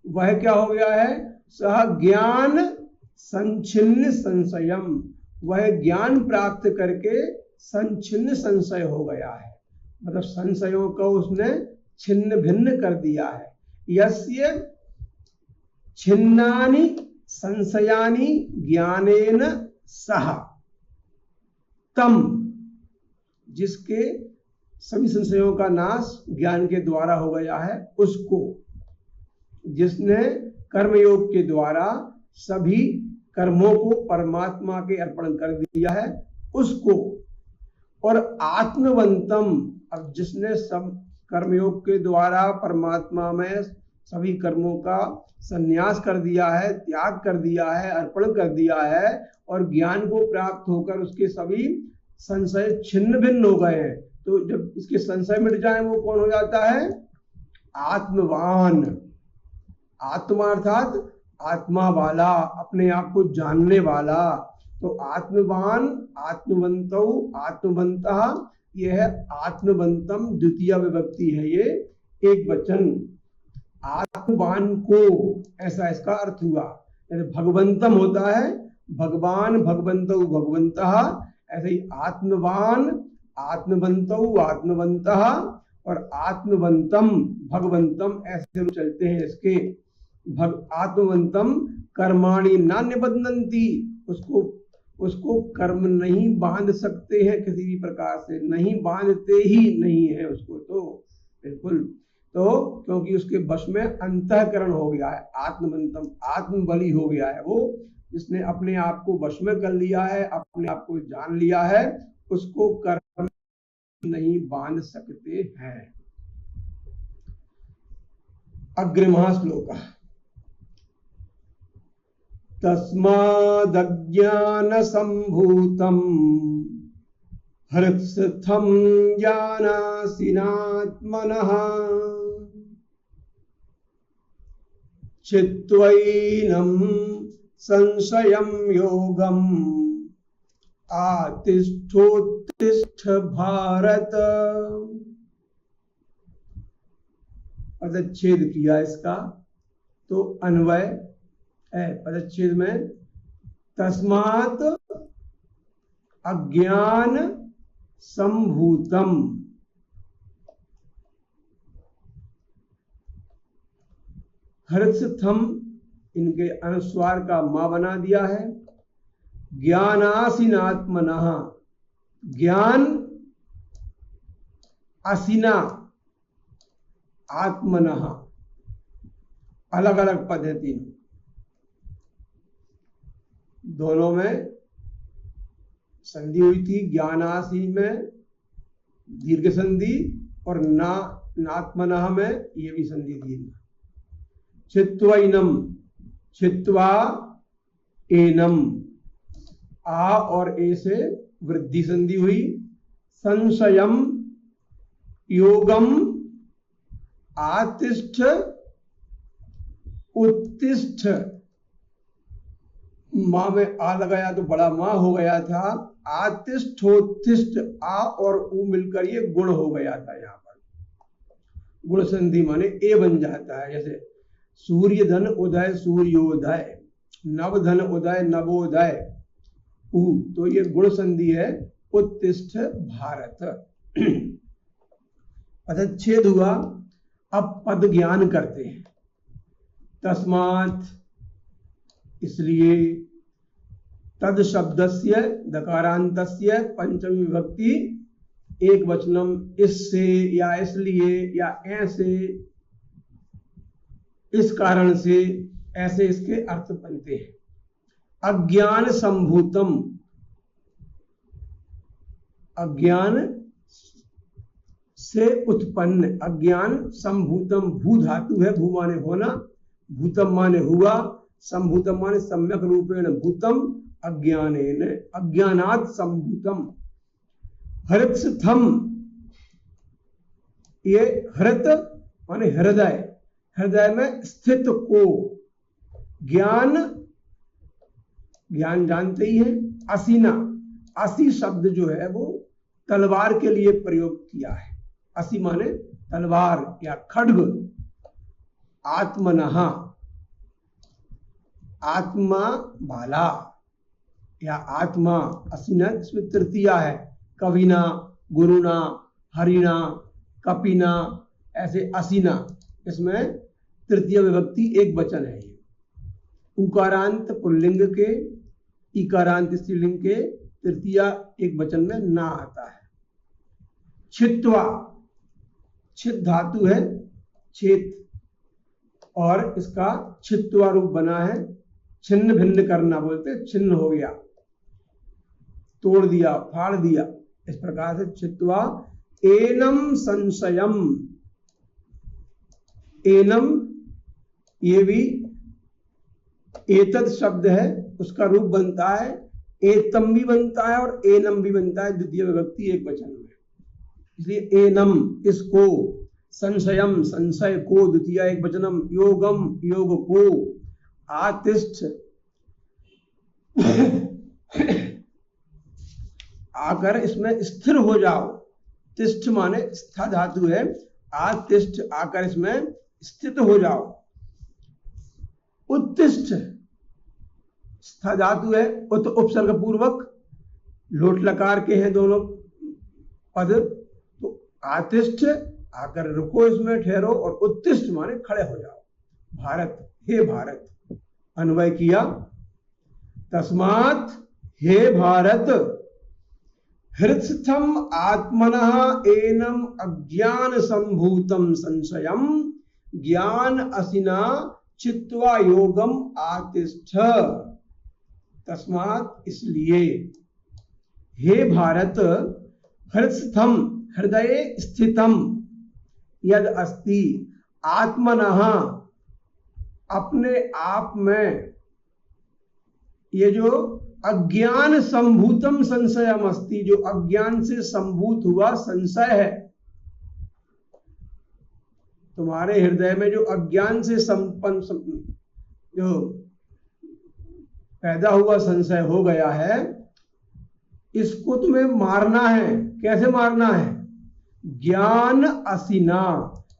वह क्या हो गया है? सह ज्ञान संचिन्न संशयम, वह ज्ञान प्राप्त करके संचिन्न संशय हो गया है, मतलब संशयों को उसने छिन्न भिन्न कर दिया है। यस्य छिन्नानि संशयानि ज्ञानेन सह, तम, जिसके सभी संशयों का नाश ज्ञान के द्वारा हो गया है, उसको, जिसने कर्मयोग के द्वारा सभी कर्मों को परमात्मा के अर्पण कर दिया है, उसको। और आत्मवंतम, अब जिसने सब कर्मयोग के द्वारा परमात्मा में सभी कर्मों का संन्यास कर दिया है, त्याग कर दिया है, अर्पण कर दिया है, और ज्ञान को प्राप्त होकर उसके सभी संशय छिन्न भिन्न हो गए हैं, तो जब इसके संशय मिट जाए वो कौन हो जाता है? आत्मवान। आत्मा अर्थात आत्मा वाला, अपने आप को जानने वाला। तो आत्मवान, आत्मवंतो, आत्मवंतः, यह है आत्मवंतम, द्वितीय विभक्ति है, ये एक वचन। आत्मवान को, ऐसा इसका अर्थ हुआ। भगवंतम होता है भगवान, भगवंतो भगवंतः, ऐसे ही आत्मवान, आत्मवंतो आत्मवंतः और आत्मवंतम भगवंतम, ऐसे चलते हैं इसके। आत्मवंतम कर्माणि न निबध्नन्ति, उसको कर्म नहीं बांध सकते हैं किसी भी प्रकार से, नहीं बांधते ही नहीं है उसको, तो बिल्कुल, तो क्योंकि उसके वश में अंतःकरण हो गया है। आत्मवंतम, आत्मबली हो गया है वो, जिसने अपने आप को वश में कर लिया है, अपने आप को जान लिया है, उसको कर्म नहीं बांध सकते हैं। अग्रिमः श्लोक। तस्मादज्ञान संभूतम हृत्स्थं ज्ञानासीनात्मनः चित्वैनं संशयं योगम् आतिष्ठोत्तिष्ठ भारत। पदच्छेद किया इसका, तो अन्वय है पदच्छेद में। तस्मात् अज्ञान संभूतम, हृत्स्थम, इनके अनुस्वार का मा बना दिया है। ज्ञानासीनात्मनः, ज्ञान असीना आत्मनः, अलग अलग पद है तीन, दोनों में संधि हुई थी। ज्ञानासी में दीर्घ संधि और नात्मनः में ये भी संधि दीर्घ। चित्वैनम, चित्वा एनम, आ और ए से वृद्धि संधि हुई। संशयम योगम आतिष्ठ उत्तिष्ठ, मां में आ लगाया तो बड़ा मां हो गया था। आतिष्ठोत्तिष्ठ, आ और ऊ मिलकर ये गुण हो गया था यहाँ पर। गुण संधि माने ए बन जाता है। जैसे सूर्य धन उदय सूर्योदय, नव धन उदय नवोदय, तो ये गुण संधि है उत्तिष्ठ भारत। पदच्छेद हुआ। अब पद ज्ञान करते हैं। तस्मात् इसलिए, तद शब्दस्य दकारांतस्य पंचमी विभक्ति एक वचनम, इससे या इसलिए या ऐसे, इस कारण से, ऐसे इसके अर्थ बनते हैं। अज्ञान संभूतम, अज्ञान से उत्पन्न, अज्ञान संभूतम, भू धातु है, भू माने होना, भूतम माने हुआ, संभूतम माने सम्यक रूपेण भूतम, अज्ञानेन, अज्ञानात् संभूतम। हृत्स्थम, ये हृत माने हृदय, हृदय में स्थित को, ज्ञान, ज्ञान जानते ही हैं। असीना, असी शब्द जो है वो तलवार के लिए प्रयोग किया है। असी माने तलवार या खड्ग। आत्मनः, आत्मा भाला या आत्मा, असीना इसमें तृतीया है। कविना, गुरुना, हरिणा, कपिना, ऐसे असीना, इसमें तृतीय विभक्ति एक वचन है। ये उकारांत पुल्लिंग के, इकारांत स्त्रीलिंग के, तृतीया एक वचन में ना आता है। छित्वा, छित धातु है, छेद, और इसका छित्वा रूप बना है, छिन्न भिन्न करना बोलते, छिन्न हो गया, तोड़ दिया, फाड़ दिया, इस प्रकार से छित्वा। एनम संशयम, एनम ये भी एतद शब्द है, उसका रूप बनता है, एतम भी बनता है और एनम भी बनता है, द्वितीय विभक्ति एक वचन में, इसलिए एनम इसको, संशयम संशय को, द्वितीय एक वचनम, योगम योग को, आतिष्ठ आकर इसमें स्थिर हो जाओ, तिष्ठ माने स्था धातु है, आतिष्ठ आकर इसमें स्थित हो जाओ। उत्तिष्ठ स्था धातु है, उत उपसर्ग पूर्वक, लोट लकार के हैं दोनों पद, तो आतिष्ठ आकर रुको, इसमें ठहरो, और उत्तिष्ठ माने खड़े हो जाओ। भारत, हे भारत, अन्वय किया। तस्मात् हे भारत, हृत्स्थम आत्मनः एनम अज्ञान संभूतम संशयम ज्ञान असिना चित्वा योगम आतिष्ठ। तस्मात् इसलिए, हे भारत, हृत्स्थम हृदय स्थितम यद अस्ति, आत्मनः अपने आप में, ये जो अज्ञान संभूतम संशयम अस्ति, जो अज्ञान से संभूत हुआ संशय है, तुम्हारे हृदय में जो अज्ञान से संपन्न जो पैदा हुआ संशय हो गया है, इसको तुम्हें मारना है। कैसे मारना है? ज्ञान असिना,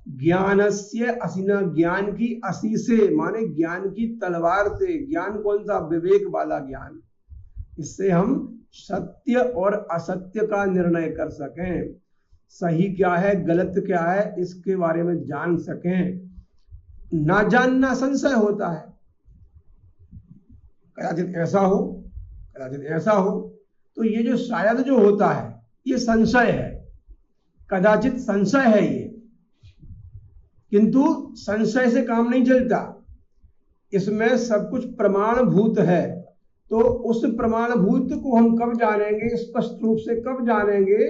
ज्ञानस्य असिना, ज्ञान की असी से माने ज्ञान की तलवार से। ज्ञान कौन सा? विवेक वाला ज्ञान। इससे हम सत्य और असत्य का निर्णय कर सकें, सही क्या है गलत क्या है इसके बारे में जान सकें। ना जानना संशय होता है, कदाचित ऐसा हो कदाचित ऐसा हो, तो ये जो शायद जो होता है ये संशय है, कदाचित संशय है ये। किंतु संशय से काम नहीं चलता, इसमें सब कुछ प्रमाणभूत है। तो उस प्रमाणभूत को हम कब जानेंगे, स्पष्ट रूप से कब जानेंगे,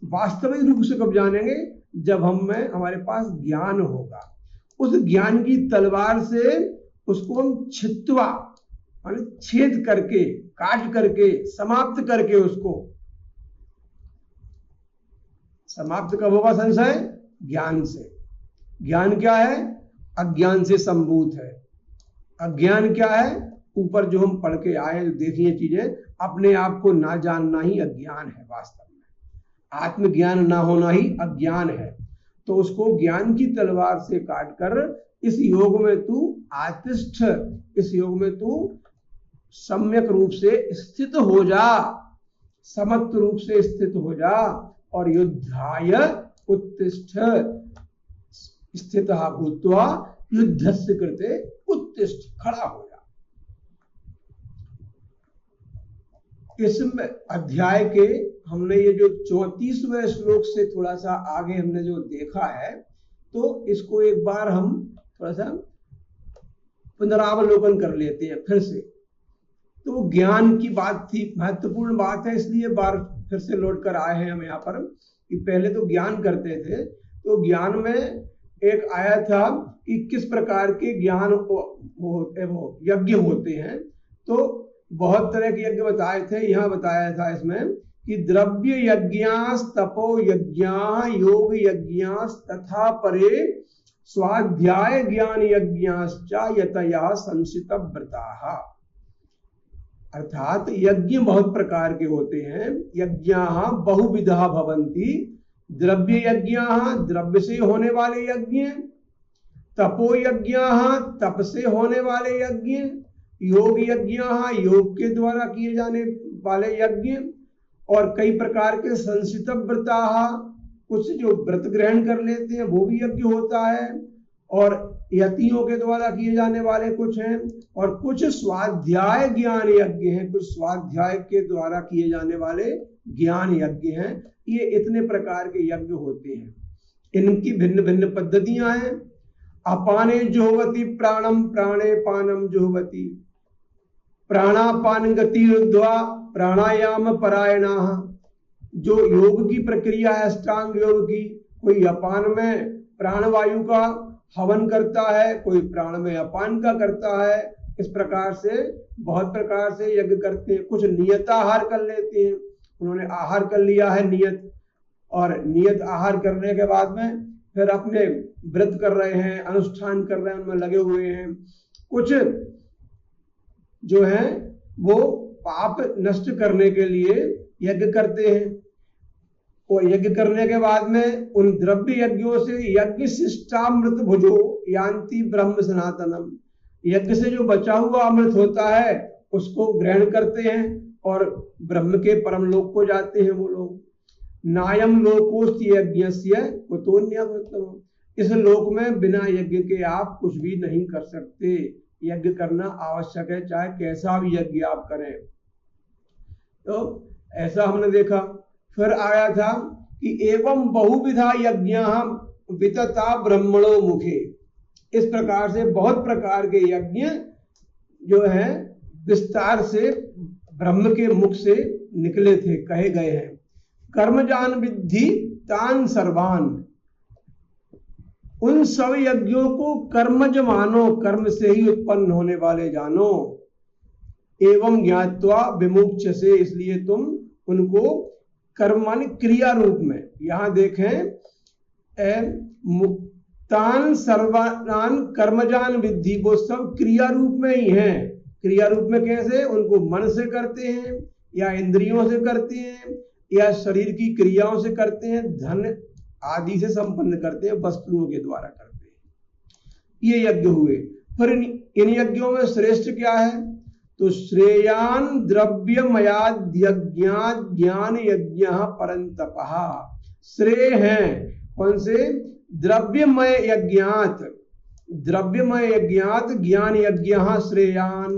वास्तविक रूप से कब जानेंगे? जब हमारे पास ज्ञान होगा। उस ज्ञान की तलवार से उसको हम छित्वा माने छेद करके, काट करके, समाप्त करके, उसको समाप्त कब होगा संशय? ज्ञान से। ज्ञान क्या है? अज्ञान से संभूत है। अज्ञान क्या है? ऊपर जो हम पढ़ के आए, देखिए चीजें, अपने आप को ना जानना ही अज्ञान है। वास्तव में आत्मज्ञान ना होना ही अज्ञान है। तो उसको ज्ञान की तलवार से काटकर इस योग में तू आतिष्ठ, इस योग में तू सम्यक रूप से स्थित हो जा, समत्व रूप से स्थित हो जा, और युद्धाय उत्तिष्ठ, स्थितः भूत्वा युद्धस्य कृते उत्तिष्ठ, खड़ा हो जा। इस अध्याय के हमने ये जो 34वें श्लोक से थोड़ा सा आगे हमने जो देखा है, तो इसको एक बार हम थोड़ा सा पुनरावलोकन कर लेते हैं फिर से। तो ज्ञान की बात थी, महत्वपूर्ण बात है, इसलिए बार फिर से लौट कर आए हैं हम यहाँ पर कि पहले तो ज्ञान करते थे, तो ज्ञान में एक आया था कि किस प्रकार के ज्ञान वो यज्ञ होते हैं। तो बहुत तरह के यज्ञ बताए थे, यहाँ बताया था इसमें कि द्रव्य यज्ञास, तपो यज्ञा, योग यज्ञास तथा परे स्वाध्याय ज्ञान यज्ञाश्च यतया संसित व्रताः। अर्थात यज्ञ बहुत प्रकार के होते हैं। यज्ञाः बहुविधा भवन्ति, द्रव्य यज्ञाः द्रव्य से होने वाले यज्ञ, तपो यज्ञाः तप से होने वाले यज्ञ, योग यज्ञाः योग के द्वारा किए जाने वाले यज्ञ, और कई प्रकार के संसित व्रताः, कुछ जो व्रत ग्रहण कर लेते हैं वो भी यज्ञ होता है, और यतियों के द्वारा किए जाने वाले कुछ हैं, और कुछ स्वाध्याय ज्ञान यज्ञ हैं, कुछ स्वाध्याय के द्वारा किए जाने वाले ज्ञान यज्ञ हैं। ये इतने प्रकार के यज्ञ होते हैं, इनकी भिन्न भिन्न पद्धतियां हैं। अपाने जुह्वति प्राणम, प्राणे पानम जुह्वति, प्राणापान गति ऊर्ध्वा प्राणायाम परायणाः। जो योग की प्रक्रिया है, अष्टांग योग की, कोई अपान में प्राणवायु का हवन करता है, कोई प्राण में अपान का करता है। इस प्रकार से बहुत प्रकार से यज्ञ करते हैं। कुछ नियताहार कर लेते हैं, उन्होंने आहार कर लिया है नियत, और नियत आहार करने के बाद में फिर अपने व्रत कर रहे हैं, अनुष्ठान कर रहे हैं, उनमें लगे हुए हैं। कुछ जो है वो पाप नष्ट करने के लिए यज्ञ करते हैं, और यज्ञ करने के बाद में उन द्रव्य यज्ञों से यज्ञ शिष्टामृत भुजो यान्ति ब्रह्म सनातनम, यज्ञ से जो बचा हुआ अमृत होता है उसको ग्रहण करते हैं और ब्रह्म के परम लोक को जाते हैं वो लोग। नायम लोकोस्ति यज्ञस्य कुतोऽन्यः, इस लोक में बिना यज्ञ के आप कुछ भी नहीं कर सकते। यज्ञ करना आवश्यक है, चाहे कैसा भी यज्ञ आप करें। तो ऐसा हमने देखा। फिर आया था कि एवं बहुविधा यज्ञाः वितता ब्रह्मणो मुखे, इस प्रकार से बहुत प्रकार के यज्ञ जो है विस्तार से ब्रह्म के मुख से निकले थे, कहे गए हैं। कर्मजान विद्धि तान सर्वान, उन सब यज्ञों को कर्मज मानो, कर्म से ही उत्पन्न होने वाले जानो। एवं ज्ञात्वा विमुच्यसे, इसलिए तुम उनको कर्म माने क्रिया रूप में, यहां देखें मुक्तान सर्वान कर्मजान विद्धि, वो सब क्रिया रूप में ही हैं। क्रिया रूप में कैसे? उनको मन से करते हैं, या इंद्रियों से करते हैं, या शरीर की क्रियाओं से करते हैं, धन आदि से संपन्न करते हैं, वस्तुओं के द्वारा करते हैं। ये यज्ञ हुए। फिर इन यज्ञों में श्रेष्ठ क्या है? तो श्रेयान द्रव्यमयाद्यज्ञात ज्ञान यज्ञ परंतपः, श्रेय हैं कौन से? द्रव्यमय यज्ञात, द्रव्यमय यज्ञात ज्ञान यज्ञ श्रेयान।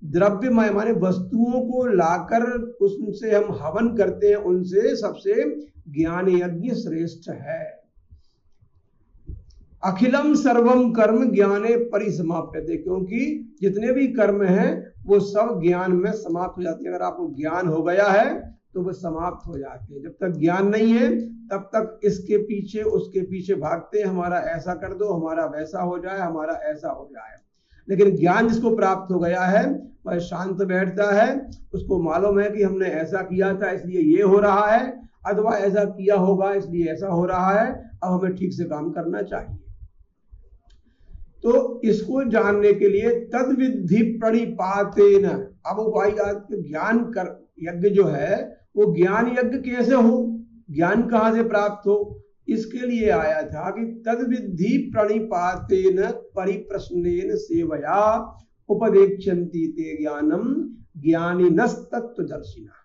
द्रव्यमय माने वस्तुओं को लाकर उनसे हम हवन करते हैं, उनसे सबसे ज्ञान यज्ञ श्रेष्ठ है। अखिलम सर्वम कर्म ज्ञाने परिसमाप्यते, क्योंकि जितने भी कर्म हैं वो सब ज्ञान में समाप्त हो जाते हैं। अगर आपको ज्ञान हो गया है तो वो समाप्त हो जाते हैं। जब तक ज्ञान नहीं है तब तक इसके पीछे उसके पीछे भागते हैं, हमारा ऐसा कर दो, हमारा वैसा हो जाए, हमारा ऐसा हो जाए। लेकिन ज्ञान जिसको प्राप्त हो गया है वह शांत बैठता है, उसको मालूम है कि हमने ऐसा किया था इसलिए ये हो रहा है, अथवा ऐसा किया होगा इसलिए ऐसा हो रहा है, अब हमें ठीक से काम करना चाहिए। तो इसको जानने के लिए तद विधि प्रणिपातेन, अब भाई ज्ञान कर यज्ञ जो है वो ज्ञान यज्ञ कैसे हो, ज्ञान कहाँ से प्राप्त हो? इसके लिए आया था कि तद्विद्धि प्रणिपातेन परिप्रश्नेन सेवया उपदेक्षन्ति ते ज्ञानम ज्ञानिनस्तत्त्वदर्शिनः।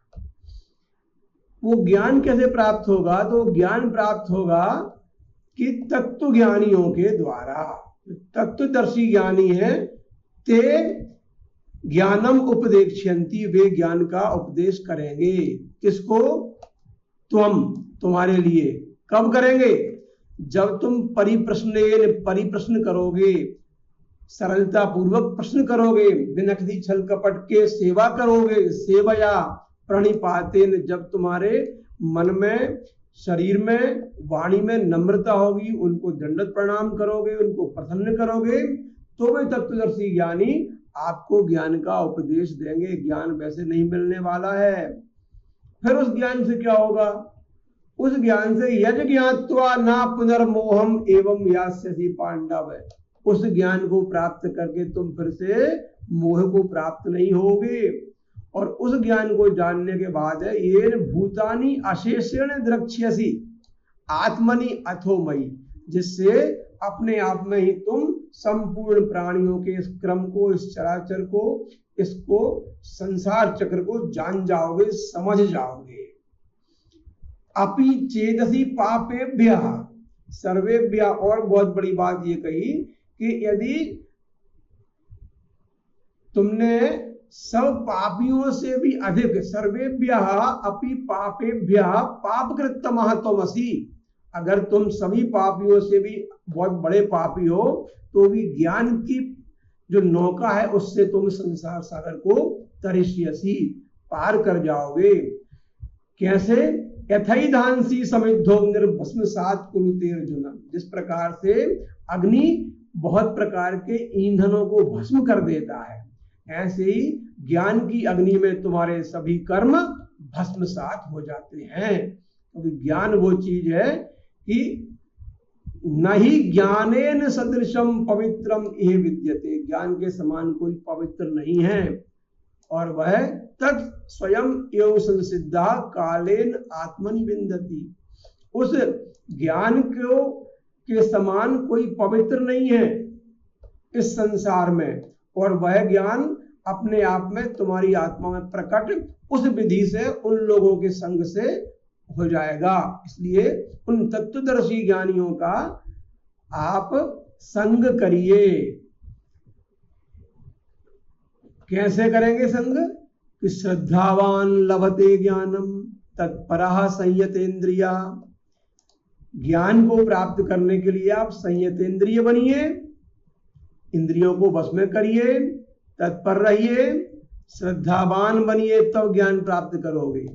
वो ज्ञान कैसे प्राप्त होगा? तो ज्ञान प्राप्त होगा कि तत्व ज्ञानियों के द्वारा। तत्वदर्शी ज्ञानी है ते ज्ञानम उपदेक्षन्ति, वे ज्ञान का उपदेश करेंगे। किसको? तुम्हारे लिए। कब करेंगे? जब तुम परिप्रश्न करोगे, सरलता पूर्वक प्रश्न करोगे, बिना किसी छल कपट के सेवा करोगे। सेवया प्रणिपातेन, जब तुम्हारे मन में, शरीर में, वाणी में नम्रता होगी, उनको दंडवत प्रणाम करोगे, उनको प्रसन्न करोगे, तो वे तत्वदर्शी ज्ञानी आपको ज्ञान का उपदेश देंगे। ज्ञान वैसे नहीं मिलने वाला है। फिर उस ज्ञान से क्या होगा? उस ज्ञान से यज ज्ञात्वा ना पुनर्मोहम एवं यास्यसि पांडव, उस ज्ञान को प्राप्त करके तुम फिर से मोह को प्राप्त नहीं होगे। और उस ज्ञान को जानने के बाद है ये भूतानि अशेषेण द्रक्ष्यसि आत्मनि अथोमयि, जिससे अपने आप में ही तुम संपूर्ण प्राणियों के इस क्रम को, इस चराचर को, इसको संसार चक्र को जान जाओगे, समझ जाओगे। अपि चेदसि पापेभ्यः सर्वेभ्यः, और बहुत बड़ी बात ये कही कि यदि तुमने सब पापियों से भी अधिक, सर्वेभ्यः अपि पापेभ्यः पापकृत्तमः त्वमसि, अगर तुम सभी पापियों से भी बहुत बड़े पापी हो तो भी ज्ञान की जो नौका है उससे तुम संसार सागर को तरिष्यसि, पार कर जाओगे। कैसे? यथैधांसी समिद्धो निर्भस्मसात् कुरुते अर्जुन, जिस प्रकार से अग्नि बहुत प्रकार के ईंधनों को भस्म कर देता है, ऐसे ही ज्ञान की अग्नि में तुम्हारे सभी कर्म भस्मसात हो जाते हैं। क्योंकि ज्ञान वो चीज है कि नहीं ज्ञानेन सदृशम पवित्रम इह विद्यते, ज्ञान के समान कोई पवित्र नहीं है। और वह तत् स्वयं एव संसिद्धा कालेन आत्मनि विन्दति, उस ज्ञान को के समान कोई पवित्र नहीं है इस संसार में। और वह ज्ञान अपने आप में तुम्हारी आत्मा में प्रकट उस विधि से, उन लोगों के संग से हो जाएगा। इसलिए उन तत्वदर्शी ज्ञानियों का आप संग करिए। कैसे करेंगे संग? कि श्रद्धावान लभते ज्ञानम तत्परः संयतेन्द्रिया, ज्ञान को प्राप्त करने के लिए आप संयतेन्द्रिय बनिए, इंद्रियों को वश में करिए, तत्पर रहिए, श्रद्धावान बनिए, तब ज्ञान प्राप्त करोगे।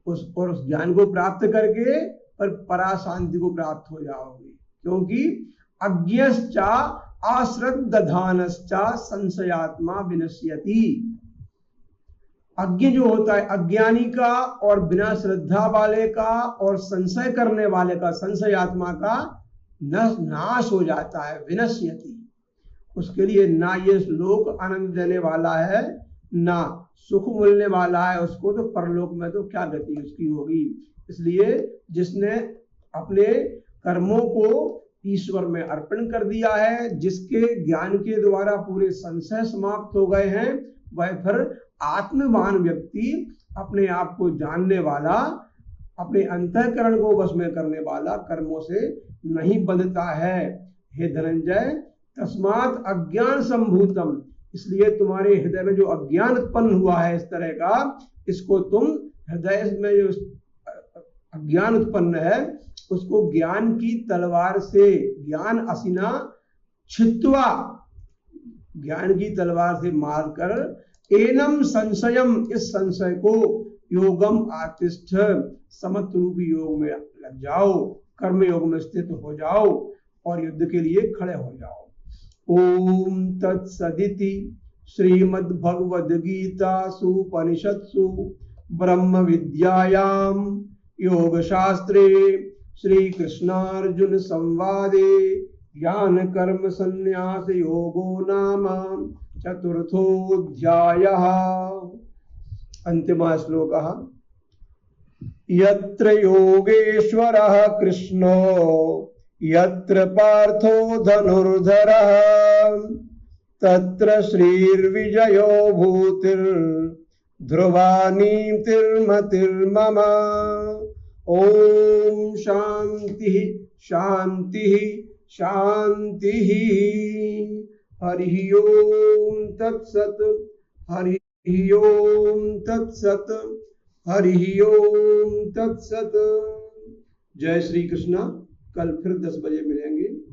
उस ज्ञान को प्राप्त करके पर परा शांति को प्राप्त हो जाओगे। क्योंकि अज्ञश्चा अश्रद्धानश्चा संशयात्मा विनश्यति, अज्ञ जो होता है अज्ञानी का, और बिना श्रद्धा वाले का, और संशय करने वाले का, संशयात्मा का नाश हो जाता है। विनश्यति, उसके लिए ना ये लोक आनंद देने वाला है, ना सुख मिलने वाला है उसको, तो परलोक में तो क्या गति उसकी होगी। इसलिए जिसने अपने कर्मों को ईश्वर में अर्पण कर दिया है, जिसके ज्ञान के द्वारा पूरे संशय समाप्त हो गए हैं, वह फिर आत्मवान व्यक्ति, अपने आप को जानने वाला, अपने अंतःकरण को वश में करने वाला, कर्मों से नहीं बंधता है। हे धनंजय, तस्मात् अज्ञान संभूतम, इसलिए तुम्हारे हृदय में जो अज्ञान उत्पन्न हुआ है इस तरह का, इसको तुम हृदय में जो अज्ञान उत्पन्न है उसको ज्ञान की तलवार से, ज्ञान असिना छित्वा, ज्ञान की तलवार से मारकर, एनम संशयम, इस संशय को, योगम आतिष्ठ, समत्व रूपी योग में लग जाओ, कर्म योग में स्थित हो जाओ और युद्ध के लिए खड़े हो जाओ। ओम तत्सदिति श्रीमद्भगवद्गीतासु उपनिषत्सु ब्रह्म विद्यायां योग शास्त्रे श्री कृष्णार्जुन संवादे ज्ञान कर्म संन्यास योगो नाम चतुर्थोऽध्यायः। अंतिमः श्लोकः। यत्र योगेश्वरः कृष्णो यत्र पार्थो धनुर्धरः तत्र श्रीर्विजयो भूतिर्ध्रुवा नीतिर्मतिर्मम। ओम शांति शांति शांति। हरि ओम तत्सत। हरि ओम तत्सत। हरि ओम तत्सत। जय श्री कृष्ण। कल फिर 10 बजे मिलेंगे।